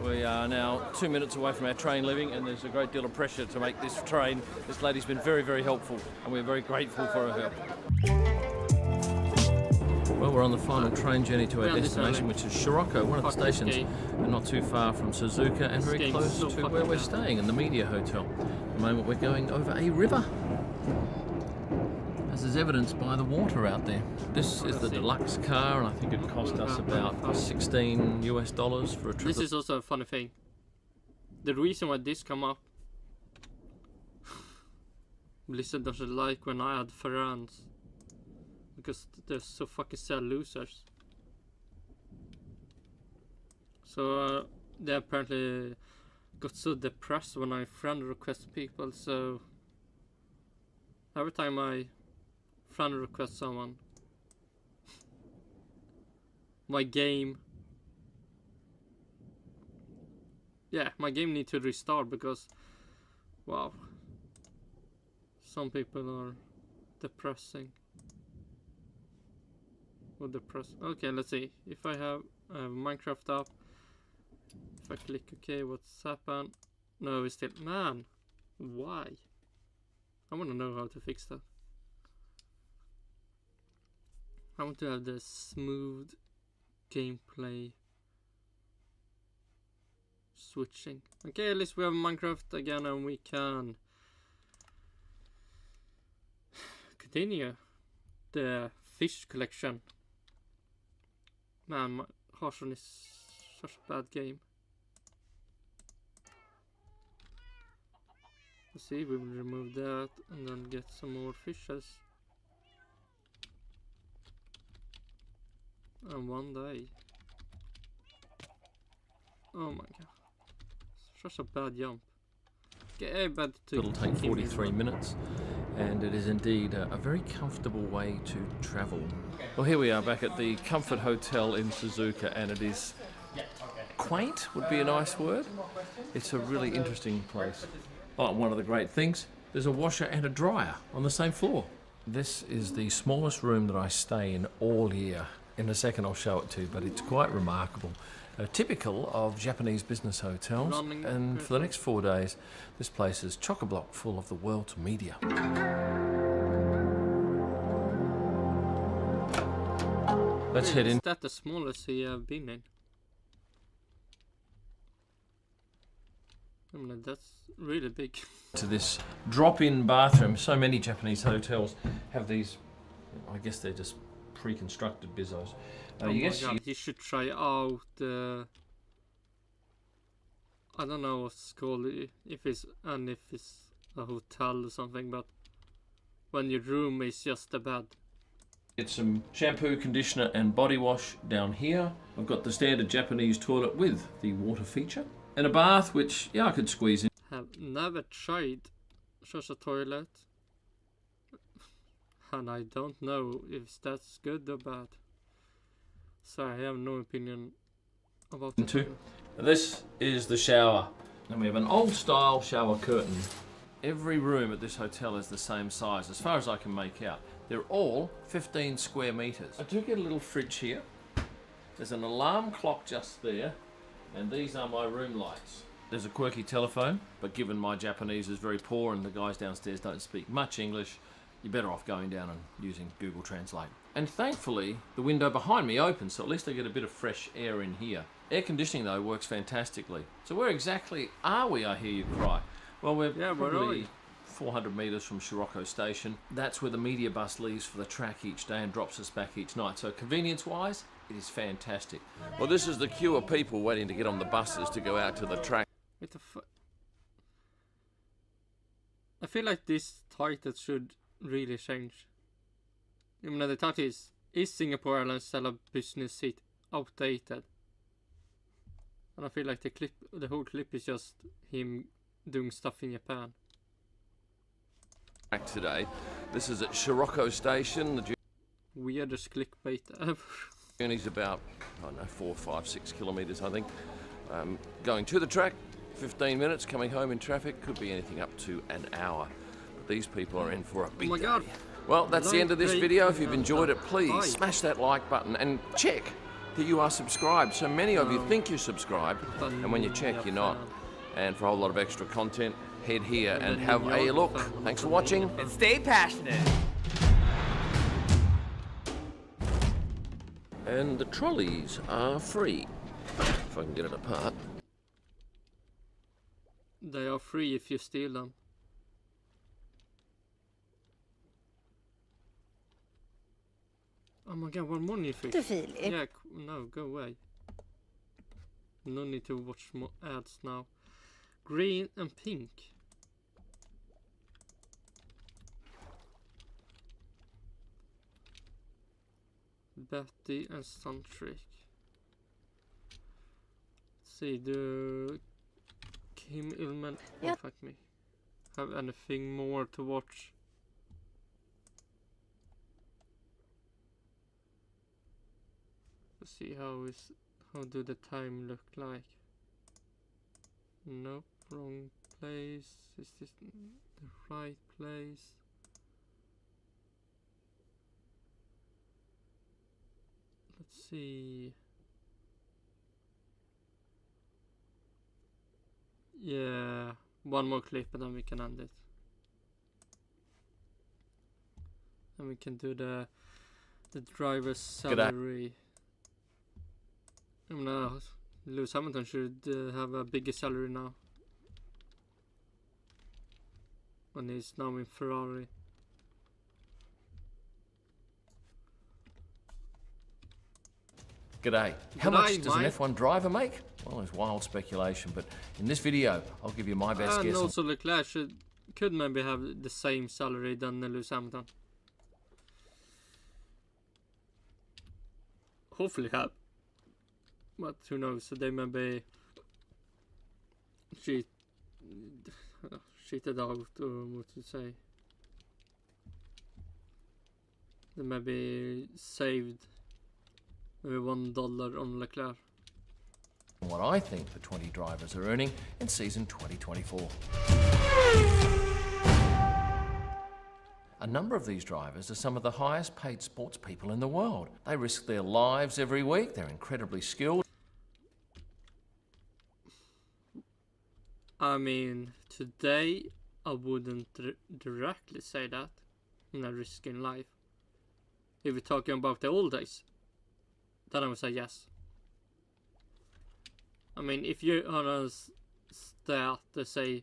We are now 2 minutes away from our train leaving, and there's a great deal of pressure to make this train. This lady's been very, very helpful, and we're very grateful for her help. Well, we're on the final train journey to our destination, which is Shiroko, one of the stations, and not too far from Suzuka, and very close to where we're staying, in the Media Hotel. At the moment, we're going over a river, as is evidenced by the water out there. This is the deluxe car, and I think it cost us about $16 US for a trip. This is also a funny thing. The reason why this come up, Blizzard doesn't like when I add Ferrans. Because they're so fucking sad losers. So they apparently got so depressed when I friend request people, so every time I friend request someone, my game needs to restart because wow, some people are depressing. Or depressed. Okay, let's see. If I have Minecraft up, if I click OK, what's happened? No, it's still... Man, why? I want to know how to fix that. I want to have the smooth gameplay switching. Okay, at least we have Minecraft again and we can continue the fish collection. Man, Hearthstone is such a bad game. Let's see, we will remove that and then get some more fishes. And one day. Oh my god. Such a bad jump. Okay, bad to It'll take 43 minutes, and it is indeed a very comfortable way to travel. Well, here we are back at the Comfort Hotel in Suzuka, and it is quaint, would be a nice word. It's a really interesting place. Oh, one of the great things, there's a washer and a dryer on the same floor. This is the smallest room that I stay in all year. In a second I'll show it to you, but it's quite remarkable. Typical of Japanese business hotels, and for the next 4 days this place is chock-a-block full of the world's media. Let's head in. Is that the smallest you have been in? I mean, that's really big. To this drop-in bathroom. So many Japanese hotels have these, I guess they're just pre-constructed bizzos. Oh my god, you should try out I don't know what it's called, if it's a hotel or something, but when your room is just a bed. Get some shampoo, conditioner and body wash down here. I've got the standard Japanese toilet with the water feature. And a bath, which, yeah, I could squeeze in. Have never tried such a toilet. And I don't know if that's good or bad. So I have no opinion about it. This is the shower. And we have an old style shower curtain. Every room at this hotel is the same size, as far as I can make out. They're all 15 square meters. I do get a little fridge here. There's an alarm clock just there. And these are my room lights. There's a quirky telephone, but given my Japanese is very poor and the guys downstairs don't speak much English, you're better off going down and using Google Translate. And thankfully, the window behind me opens, so at least I get a bit of fresh air in here. Air conditioning, though, works fantastically. So where exactly are we, I hear you cry? Well, we're probably 400 metres from Shiroko Station. That's where the media bus leaves for the track each day and drops us back each night. So convenience-wise, it is fantastic. Well, this is the queue of people waiting to get on the buses to go out to the track. What the fuck? I feel like this title should really change. I mean, the title is Singapore Airlines Style of Business Seat outdated? And I feel like the whole clip is just him doing stuff in Japan. Today, this is at Shiroko Station. The weirdest clickbait ever. Journey's about, I don't know, 4, 5, 6 kilometres, I think. Going to the track, 15 minutes. Coming home in traffic could be anything up to an hour. But these people are in for a big day. Well, that's the end of this video. If you've enjoyed it, please smash that like button and check that you are subscribed. So many of you think you're subscribed, and when you check, you're not. And for a whole lot of extra content, head here and have a look. Thanks for watching. And stay passionate. And the trolleys are free, if I can get it apart. They are free if you steal them. Oh my god, what more new fish? Yeah, no, go away. No need to watch more ads now. Green and pink. Betty and Suntrick. Let's see, do Kym Illman, oh fuck me, have anything more to watch? Let's see how do the time look like. Nope, wrong place. Is this the right place? Let's see. Yeah, one more clip and then we can end it. And we can do the driver's salary. Lewis Hamilton should have a bigger salary now. When he's now in Ferrari. G'day. How much does an F1 driver make? Well, there's wild speculation, but in this video, I'll give you my best guess. And also Leclerc could maybe have the same salary than Lewis Hamilton. Hopefully have. But who knows, so they maybe cheated out, or what to say. They maybe saved maybe $1 on Leclerc. What I think the 20 drivers are earning in season 2024. A number of these drivers are some of the highest paid sports people in the world. They risk their lives every week, they're incredibly skilled. I mean, today I wouldn't directly say that, not risking life. If we're talking about the old days, then I would say yes. I mean, if you're on a stat that say,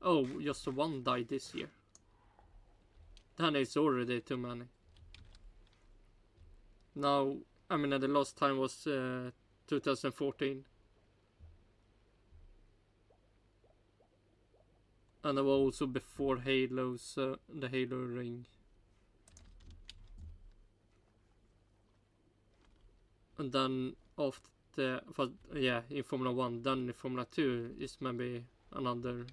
oh, just one died this year, then it's already too many. Now, I mean, the last time was 2014. And it was also before Halo's, the Halo ring. And then after in Formula 1, then in Formula 2 is maybe another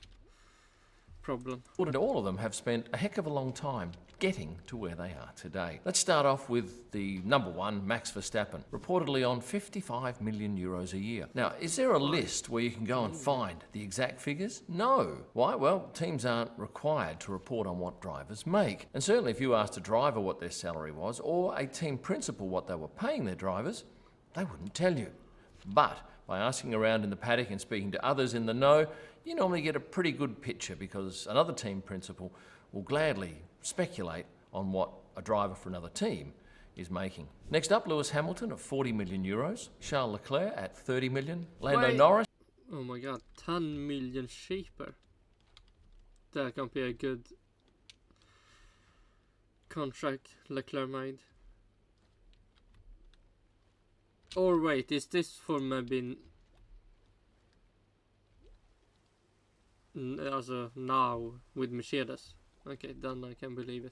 problem. All of them have spent a heck of a long time getting to where they are today. Let's start off with the number one, Max Verstappen, reportedly on 55 million euros a year. Now, is there a list where you can go and find the exact figures? No. Why? Well, teams aren't required to report on what drivers make. And certainly if you asked a driver what their salary was, or a team principal what they were paying their drivers, they wouldn't tell you. But by asking around in the paddock and speaking to others in the know, you normally get a pretty good picture, because another team principal will gladly speculate on what a driver for another team is making. Next up, Lewis Hamilton at 40 million euros, Charles Leclerc at 30 million, Lando Norris. Oh my god, 10 million cheaper. That can be a good contract Leclerc made. Or wait, is this for maybe now with Mercedes? Okay, then I can believe it.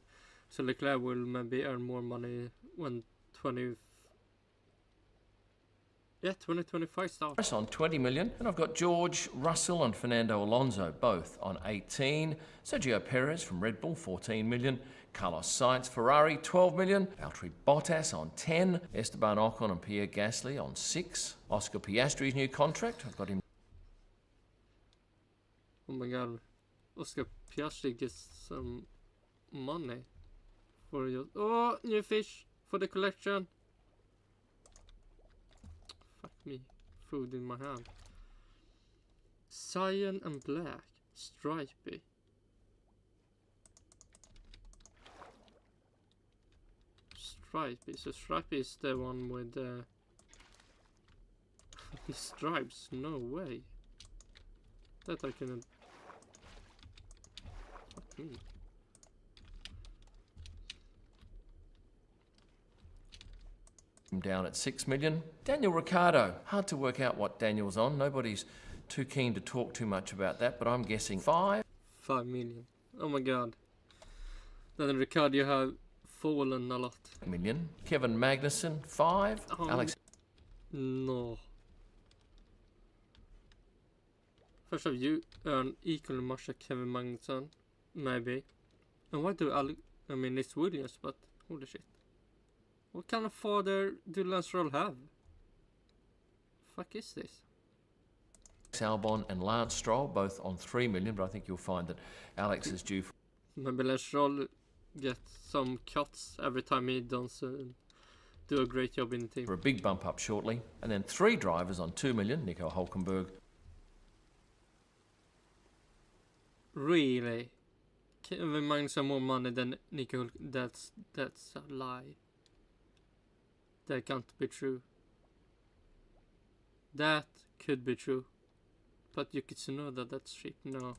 So Leclerc will maybe earn more money when 2025 starts. On 20 million, and I've got George Russell and Fernando Alonso both on 18, Sergio Perez from Red Bull 14 million, Carlos Sainz Ferrari 12 million, Valtteri Bottas on 10, Esteban Ocon and Pierre Gasly on 6, Oscar Piastri's new contract, I've got him. Oh my god, Oscar Piastri gets some money for your... Oh, new fish for the collection. Fuck me, food in my hand. Cyan and black, stripy. Stripy, so stripy is the one with the stripes, no way. That I can... Fuck me. Down at 6 million. Daniel Ricciardo. Hard to work out what Daniel's on. Nobody's too keen to talk too much about that, but I'm guessing 5 million. Oh my god. Then Ricciardo have fallen a lot. million. Kevin Magnussen, 5. Oh, Alex. No. First of you earn equally much as Kevin Magnussen, maybe. And why do I mean, it's Williams, but holy shit. What kind of father do Lance Roll have? Fuck is this? Albon and Lance Stroll both on 3 million, but I think you'll find that Alex is due for... Maybe Lance Roll gets some cuts every time he does do a great job in the team. For a big bump up shortly. And then 3 drivers on 2 million, Nico Hulkenberg. Really? Kevin Magnussen more money than Nico? That's a lie. That can't be true. That could be true. But Yuki Tsunoda, that's shit, no.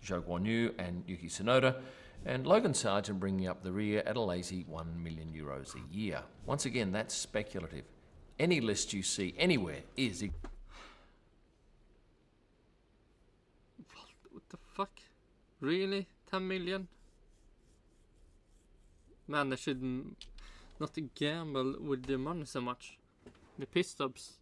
Zhou Guanyu and Yuki Tsunoda. And Logan Sargent bringing up the rear at a lazy 1 million euros a year. Once again, that's speculative. Any list you see anywhere is... What the fuck? Really? 10 million? Man, I should not gamble with the money so much. The pit stops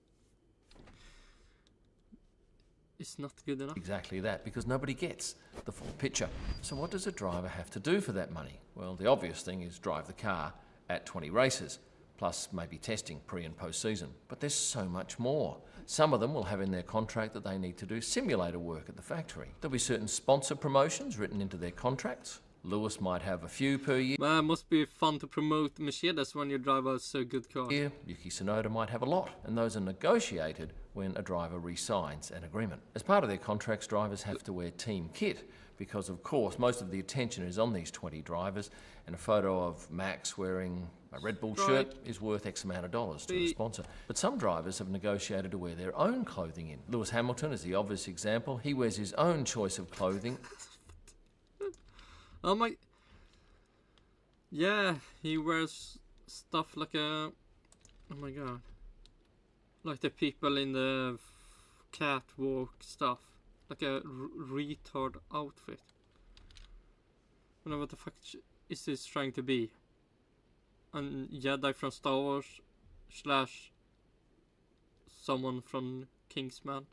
is not good enough. Exactly that, because nobody gets the full picture. So what does a driver have to do for that money? Well, the obvious thing is drive the car at 20 races, plus maybe testing pre and post season. But there's so much more. Some of them will have in their contract that they need to do simulator work at the factory. There'll be certain sponsor promotions written into their contracts. Lewis might have a few per year. Man, it must be fun to promote Mercedes when you drive a so good car. Yuki Tsunoda might have a lot, and those are negotiated when a driver re-signs an agreement. As part of their contracts, drivers have to wear team kit, because of course most of the attention is on these 20 drivers, and a photo of Max wearing a Red Bull shirt is worth X amount of dollars to a sponsor. But some drivers have negotiated to wear their own clothing in. Lewis Hamilton is the obvious example. He wears his own choice of clothing. Oh my... Yeah, he wears stuff like a... Oh my god. Like the people in the catwalk stuff. Like a retard outfit. I don't know what the fuck is this trying to be? A Jedi from Star Wars / someone from Kingsman.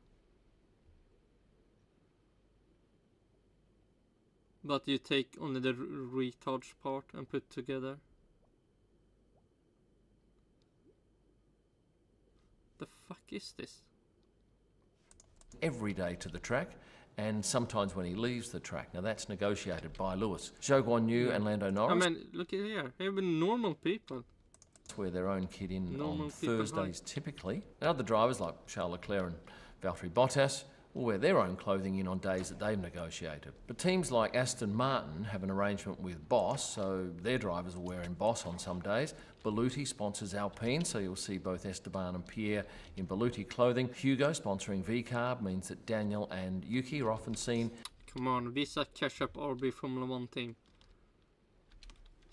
But you take only the retards part and put together. The fuck is this? Every day to the track, and sometimes when he leaves the track. Now that's negotiated by Lewis. Zhou Guan Yu and Lando Norris. I mean, look at here. Even normal people wear their own kit in normal on Thursdays typically. And other drivers like Charles Leclerc and Valtteri Bottas will wear their own clothing in on days that they've negotiated. But teams like Aston Martin have an arrangement with Boss, so their drivers are wearing Boss on some days. Beluti sponsors Alpine, so you'll see both Esteban and Pierre in Beluti clothing. Hugo sponsoring V-Carb means that Daniel and Yuki are often seen. Come on, Visa Cash Up RB Formula 1 team.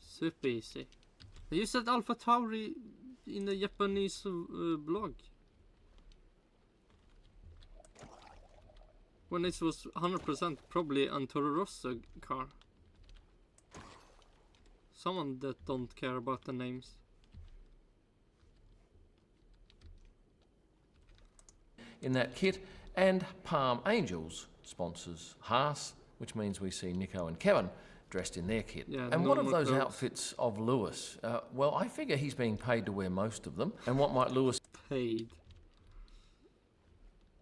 Super easy. You said Alpha Tauri in the Japanese blog. When this was 100% probably a Toro Rosso car. Someone that don't care about the names. In that kit, and Palm Angels sponsors Haas, which means we see Nico and Kevin dressed in their kit. Yeah, and what of those clothes. outfits of Lewis? Well, I figure he's being paid to wear most of them. And what might Lewis... Paid?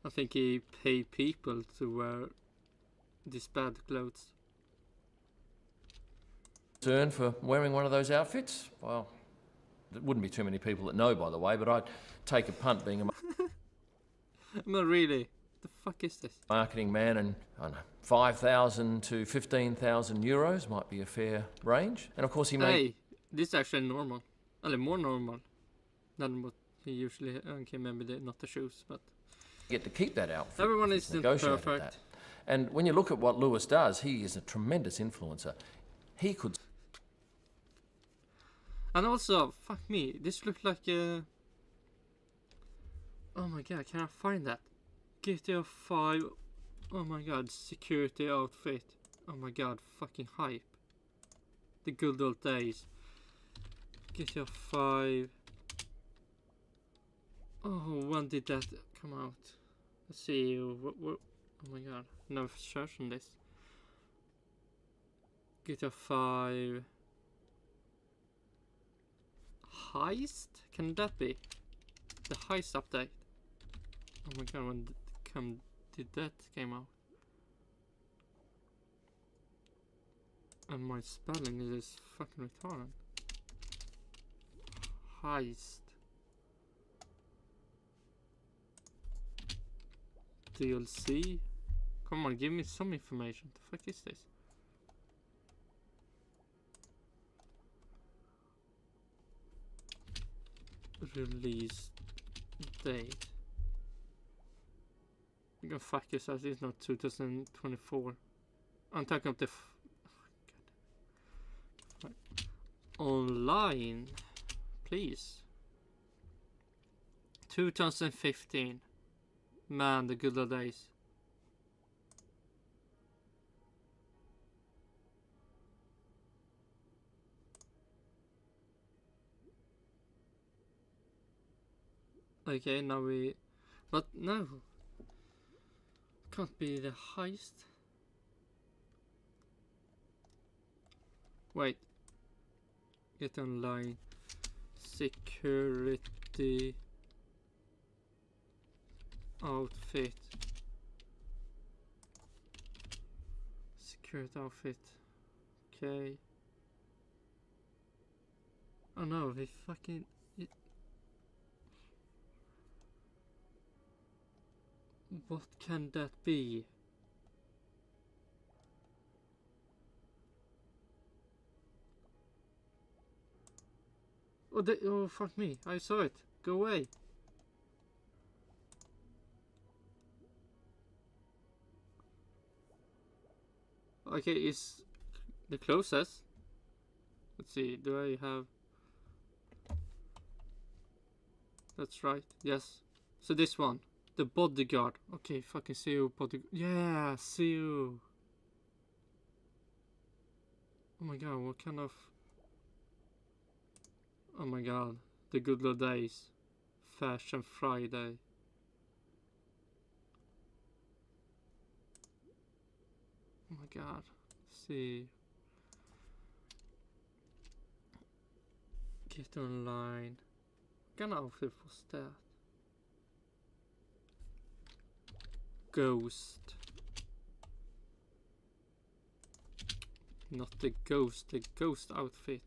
I think he paid people to wear these bad clothes. Earn for wearing one of those outfits? Well, there wouldn't be too many people that know, by the way, but I'd take a punt being a... Not really. The fuck is this? Marketing man, and I don't know, 5,000 to 15,000 euros might be a fair range. And of course he may... Hey, this is actually normal. A little more normal than what he usually... Okay, maybe not the shoes, but... Get to keep that outfit. Everyone isn't perfect. That. And when you look at what Lewis does, he is a tremendous influencer. He could... And also, fuck me, this looks like a... Oh my god, can I find that? GTA 5... Oh my god, security outfit. Oh my god, fucking hype. The good old days. GTA 5... Oh, when did that come out? Let's see. Oh my god, no search on this. GTA 5... Heist? Can that be? The heist update. Oh my god, when did that came out? And my spelling is fucking retarded. Heist. DLC? Come on, give me some information. The fuck is this? Release date. You can fuck yourself, it's not 2024. I'm talking about the online, please. 2015. Man, the good old days. Okay, now we... But no. Can't be the highest. Wait. Get online. Security. Outfit. Security outfit. Okay. Oh no, they fucking... What can that be? Oh, fuck me. I saw it. Go away. Okay, it's the closest. Let's see. Do I have... That's right. Yes. So this one. The bodyguard. Okay, fucking see you, bodyguard. Yeah, see you. Oh my god, what kind of... Oh my god, the good old days. Fashion Friday. Oh my god, let's see. Get online. What kind of outfit was that? Ghost. Not the ghost outfit.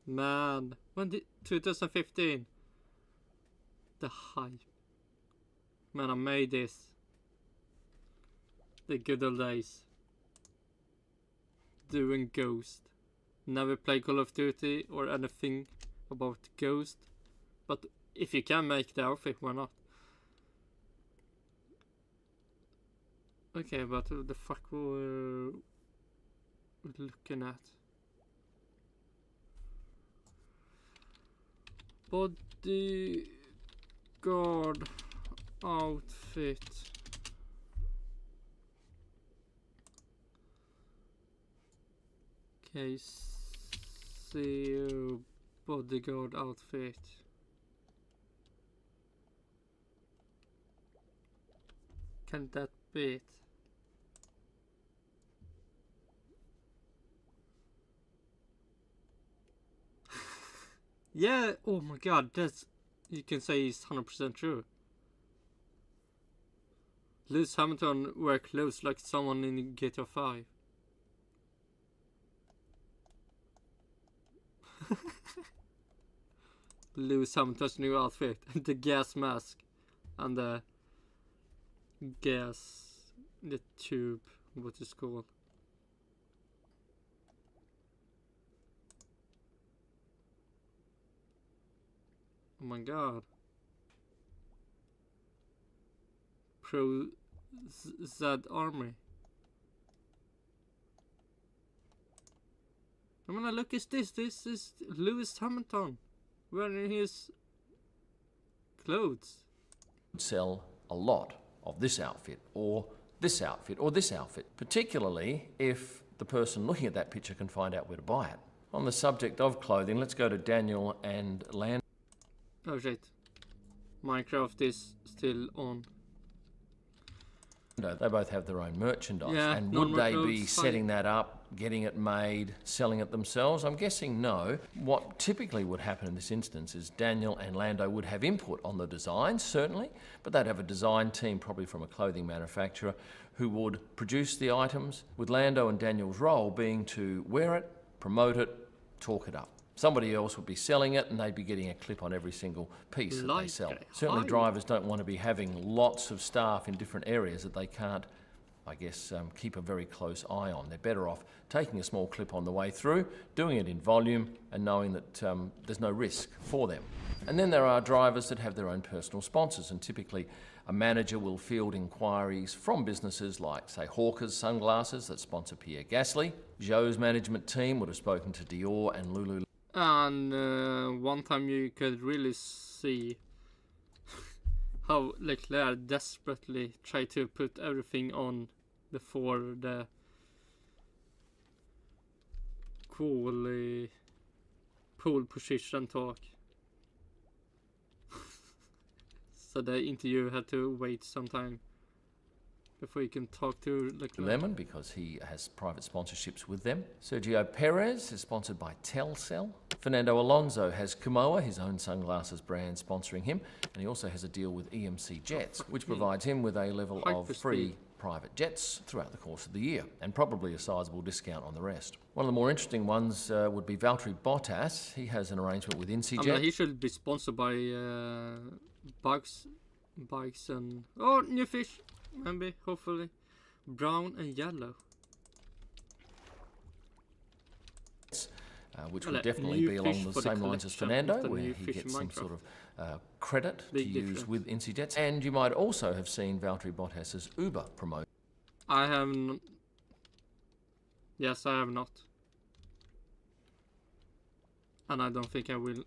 Man, when did 2015? The hype. Man, I made this. The good old days. Doing Ghost. Never played Call of Duty or anything about Ghost. But if you can make the outfit, why not? Okay, but what the fuck were we looking at? Bodyguard outfit. Okay, see bodyguard outfit. Can that be it? Yeah, oh my god, that's, you can say it's 100% true. Lewis Hamilton wear clothes like someone in GTA 5. Lewis Hamilton's new outfit, the gas mask and the gas, the tube, what is called. Oh my god. Pro Z Army. I mean, look at this. This is Lewis Hamilton wearing his clothes. Sell a lot of this outfit or this outfit or this outfit, particularly if the person looking at that picture can find out where to buy it. On the subject of clothing, let's go to Daniel and Land. Oh shit. Minecraft is still on. They both have their own merchandise. Yeah, and would they be setting that up, getting it made, selling it themselves? I'm guessing no. What typically would happen in this instance is Daniel and Lando would have input on the design, certainly, but they'd have a design team, probably from a clothing manufacturer, who would produce the items, with Lando and Daniel's role being to wear it, promote it, talk it up. Somebody else would be selling it and they'd be getting a clip on every single piece that they sell. Certainly drivers don't want to be having lots of staff in different areas that they can't, I guess, keep a very close eye on. They're better off taking a small clip on the way through, doing it in volume and knowing that there's no risk for them. And then there are drivers that have their own personal sponsors, and typically a manager will field inquiries from businesses like, say, Hawker's Sunglasses that sponsor Pierre Gasly. Joe's management team would have spoken to Dior and Lulu. And one time you could really see how Leclerc desperately tried to put everything on before the pole position talk. So the interview had to wait some time before you can talk to Lemon, because he has private sponsorships with them. Sergio Perez is sponsored by Telcel. Fernando Alonso has Kumoa, his own sunglasses brand, sponsoring him, and he also has a deal with EMC Jets, which provides him with a level of free private jets throughout the course of the year, and probably a sizable discount on the rest. One of the more interesting ones would be Valtteri Bottas. He has an arrangement with IncyJet. He should be sponsored by bikes and new fish, maybe, hopefully, brown and yellow. Which would definitely be along the same lines as Fernando, where he gets some sort of credit to use with IncyJets. And you might also have seen Valtteri Bottas's Uber promotion. I have Yes, I have not. And I don't think I will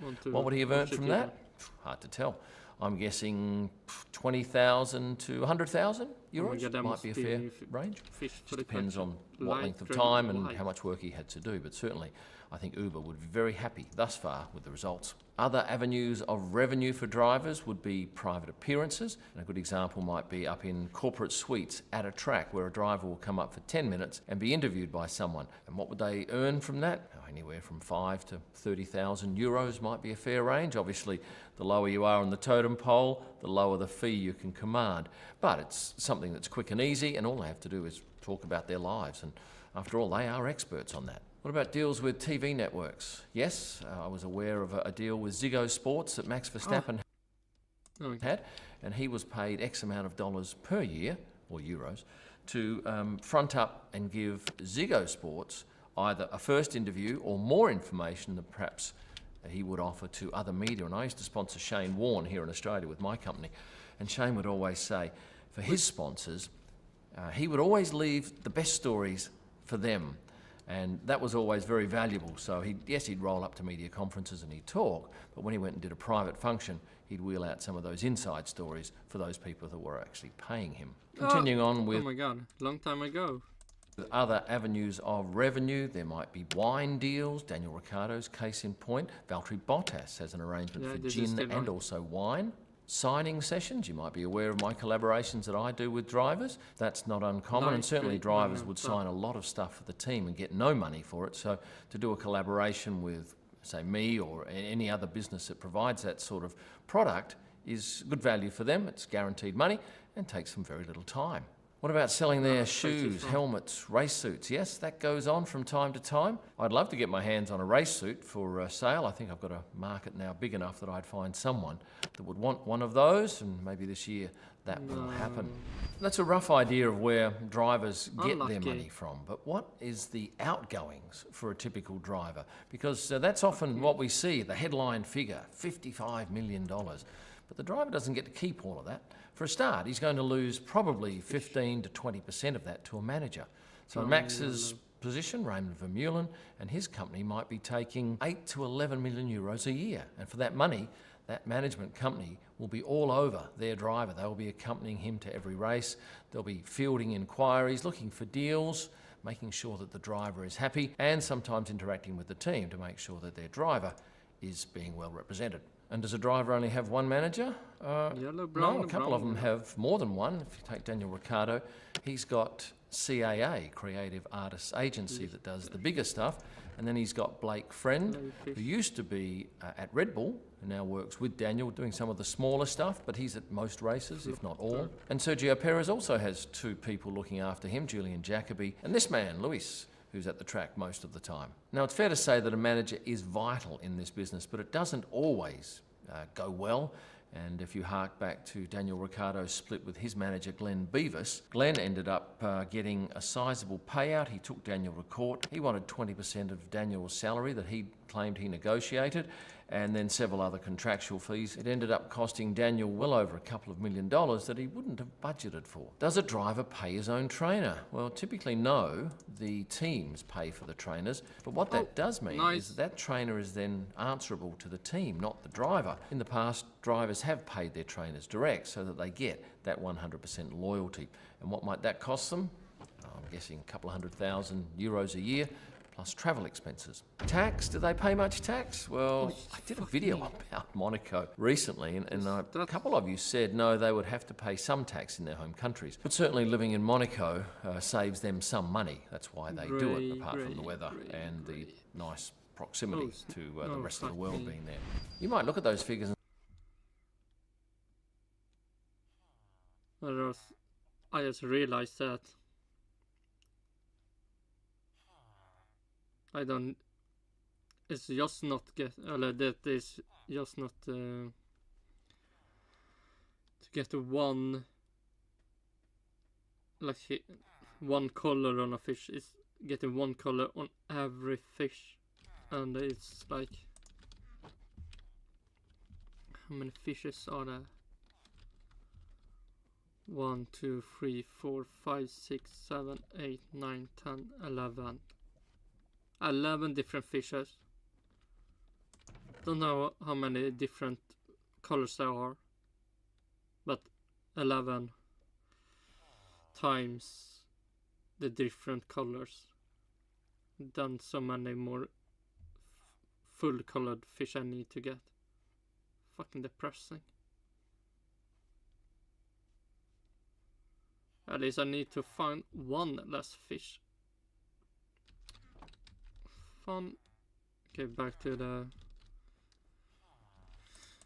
want to. What would he have earned from that? Hard to tell. I'm guessing 20,000 to 100,000 euros might be a fair range. Just depends on what length of time and how much work he had to do, but certainly I think Uber would be very happy thus far with the results. Other avenues of revenue for drivers would be private appearances, and a good example might be up in corporate suites at a track where a driver will come up for 10 minutes and be interviewed by someone. And what would they earn from that? Anywhere from 5 to 30,000 euros might be a fair range. Obviously, the lower you are on the totem pole, the lower the fee you can command. But it's something that's quick and easy, and all they have to do is talk about their lives, and after all, they are experts on that. What about deals with TV networks? Yes, I was aware of a deal with Ziggo Sports that Max Verstappen had, and he was paid X amount of dollars per year, or euros, to front up and give Ziggo Sports either a first interview or more information than perhaps he would offer to other media. And I used to sponsor Shane Warne here in Australia with my company, and Shane would always say, for his sponsors, he would always leave the best stories for them. And that was always very valuable. So he'd roll up to media conferences and he'd talk, but when he went and did a private function, he'd wheel out some of those inside stories for those people that were actually paying him. Continuing on with... Oh my God, long time ago. Other avenues of revenue, there might be wine deals. Daniel Ricciardo's case in point. Valtteri Bottas has an arrangement for gin and also wine. Signing sessions, you might be aware of my collaborations that I do with drivers. That's not uncommon, and certainly drivers would sign a lot of stuff for the team and get no money for it. So to do a collaboration with, say, me or any other business that provides that sort of product is good value for them. It's guaranteed money and takes them very little time. What about selling their shoes, helmets, race suits? Yes, that goes on from time to time. I'd love to get my hands on a race suit for sale. I think I've got a market now big enough that I'd find someone that would want one of those, and maybe this year that will happen. That's a rough idea of where drivers get their money from, but what is the outgoings for a typical driver? Because that's often what we see, the headline figure, $55 million. But the driver doesn't get to keep all of that. For a start, he's going to lose probably 15 to 20% of that to a manager. So in Max's position, Raymond Vermeulen and his company might be taking 8 to 11 million euros a year. And for that money, that management company will be all over their driver. They will be accompanying him to every race. They'll be fielding inquiries, looking for deals, making sure that the driver is happy, and sometimes interacting with the team to make sure that their driver is being well represented. And does a driver only have one manager? Yellow, brown, no, a couple of them have more than one. If you take Daniel Ricciardo, he's got CAA, Creative Artists Agency, that does the bigger stuff. And then he's got Blake Friend, who used to be at Red Bull, and now works with Daniel doing some of the smaller stuff, but he's at most races, if not all. And Sergio Perez also has two people looking after him, Julian Jacobi, and this man, Luis, who's at the track most of the time. Now, it's fair to say that a manager is vital in this business, but it doesn't always go well. And if you hark back to Daniel Ricciardo's split with his manager, Glenn Beavis, Glenn ended up getting a sizable payout. He took Daniel to court. He wanted 20% of Daniel's salary that he claimed he negotiated, and then several other contractual fees. It ended up costing Daniel well over a couple of $1 million that he wouldn't have budgeted for. Does a driver pay his own trainer? Well, typically no. The teams pay for the trainers, but what that does mean is that trainer is then answerable to the team, not the driver. In the past, drivers have paid their trainers direct so that they get that 100% loyalty. And what might that cost them? I'm guessing a couple of €100,000 a year, plus travel expenses. Tax, do they pay much tax? Well, I did a video about Monaco recently, and a couple of you said no, they would have to pay some tax in their home countries. But certainly living in Monaco saves them some money. That's why they do it, apart from the weather and the nice proximity to the rest of the world being there. You might look at those figures and I just realized that it's just not that is just not to get one one color on a fish. It's getting one color on every fish, and it's like, how many fishes are there? 1, 2, 3, 4, 5, 6, 7, 8, 9, 10, 11. 11 different fishes. Don't know how many different colors there are, but 11 times the different colors. Then so many more full colored fish I need to get. Fucking depressing. At least I need to find one less fish. Fun. Okay, back to the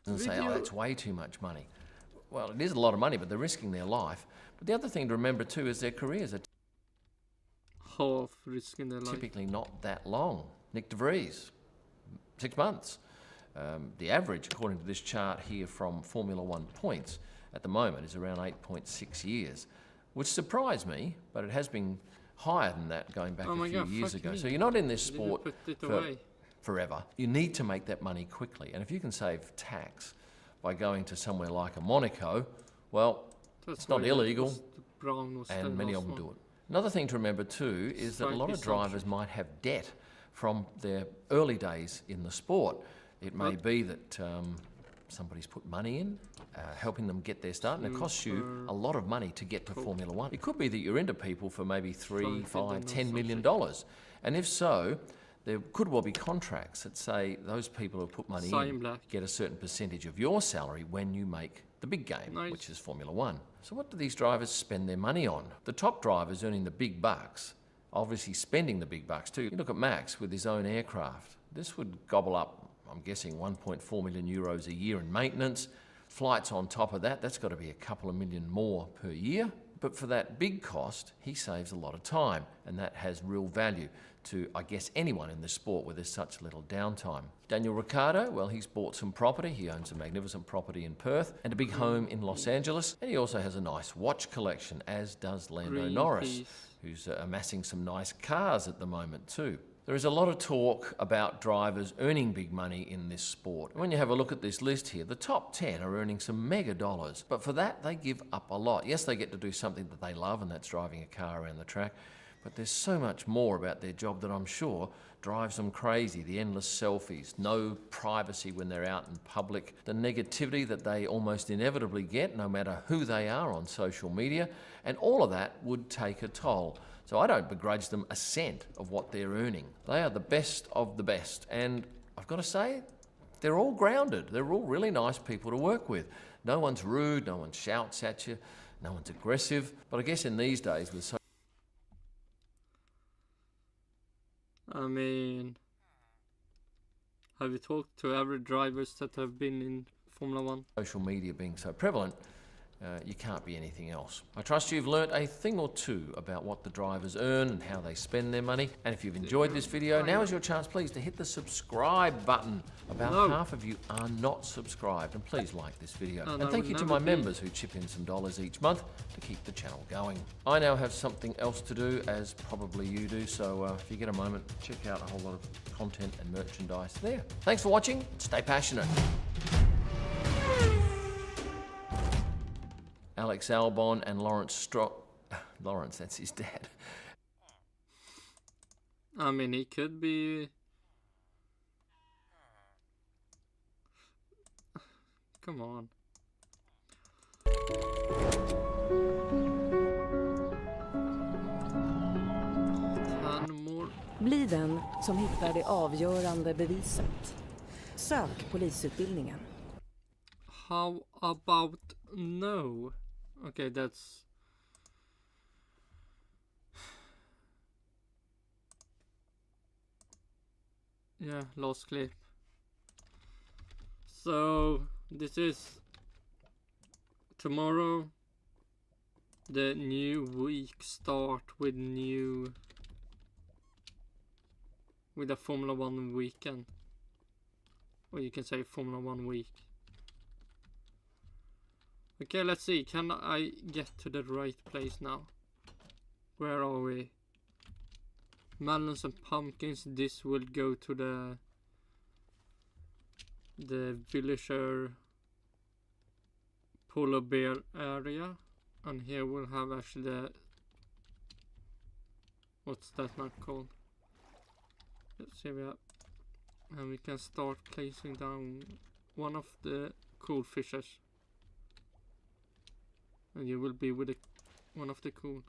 and say, oh, that's way too much money. Well, it is a lot of money, but they're risking their life. But the other thing to remember too is their careers are half risking their life. Typically not that long. Nick de Vries, 6 months. The average, according to this chart here from Formula One points, at the moment is around 8.6 years. Which surprised me, but it has been higher than that going back a few years ago. So you're not in this sport for forever. You need to make that money quickly. And if you can save tax by going to somewhere like a Monaco, well, it's not illegal, and many of them do it. Another thing to remember too is that a lot of drivers might have debt from their early days in the sport. It may be that somebody's put money in, helping them get their start, and it costs you a lot of money to get to Formula One. It could be that you're into people for maybe $3, $5, $10 million. And if so, there could well be contracts that say those people who put money in get a certain percentage of your salary when you make the big game, which is Formula One. So what do these drivers spend their money on? The top drivers earning the big bucks, obviously spending the big bucks too. You look at Max with his own aircraft. This would gobble up, I'm guessing, 1.4 million euros a year in maintenance. Flights on top of that, that's got to be a couple of million more per year. But for that big cost, he saves a lot of time, and that has real value to, I guess, anyone in this sport where there's such little downtime. Daniel Ricciardo, well, he's bought some property. He owns a magnificent property in Perth and a big home in Los Angeles. And he also has a nice watch collection, as does Lando Norris, who's amassing some nice cars at the moment too. There is a lot of talk about drivers earning big money in this sport. When you have a look at this list here, the top 10 are earning some mega dollars, but for that they give up a lot. Yes, they get to do something that they love, and that's driving a car around the track, but there's so much more about their job that I'm sure drives them crazy. The endless selfies, no privacy when they're out in public, the negativity that they almost inevitably get no matter who they are on social media, and all of that would take a toll. So I don't begrudge them a cent of what they're earning. They are the best of the best, and I've got to say, they're all grounded. They're all really nice people to work with. No one's rude, no one shouts at you, no one's aggressive. But I guess in these days with I mean, have you talked to every drivers that have been in Formula One? Social media being so prevalent, you can't be anything else. I trust you've learnt a thing or two about what the drivers earn and how they spend their money. And if you've enjoyed this video, now is your chance, please, to hit the subscribe button. About half of you are not subscribed, and please like this video. And thank you to my members who chip in some dollars each month to keep the channel going. I now have something else to do, as probably you do, so if you get a moment, check out a whole lot of content and merchandise there. Thanks for watching. Stay passionate. Alex Albon and Lawrence Lawrence, that's his dad. I mean, he could be... Come on. 10 more Bli den som hittar det avgörande beviset. Sök polisutbildningen. How about no? Okay, that's... Yeah, last clip. So, this is tomorrow. The new week start with a Formula 1 weekend. Or you can say Formula 1 week. Okay, let's see. Can I get to the right place now? Where are we? Melons and pumpkins. This will go to the villager polar bear area. And here we'll have actually the... What's that not called? Let's see where... And we can start placing down one of the cool fishes. And you will be with one of the cool.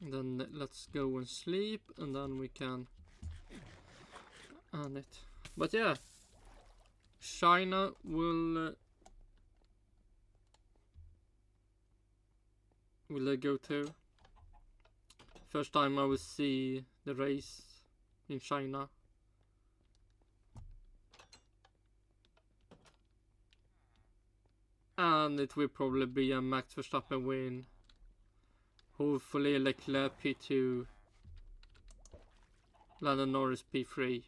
And then let's go and sleep, and then we can earn it. But yeah, China will I go to? First time I will see the race in China. And it will probably be a Max Verstappen win. Hopefully Leclerc P2, Lando Norris P3.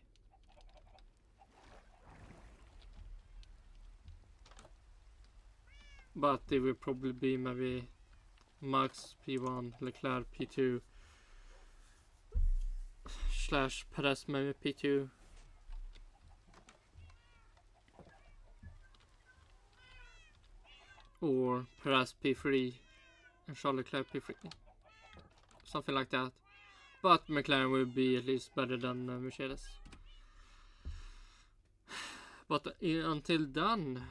But it will probably be maybe Max P1, Leclerc P2 / Perez maybe P2. Or Perez P3 and Charles Leclerc P3. Something like that. But McLaren will be at least better than Mercedes. But until then,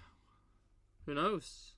who knows?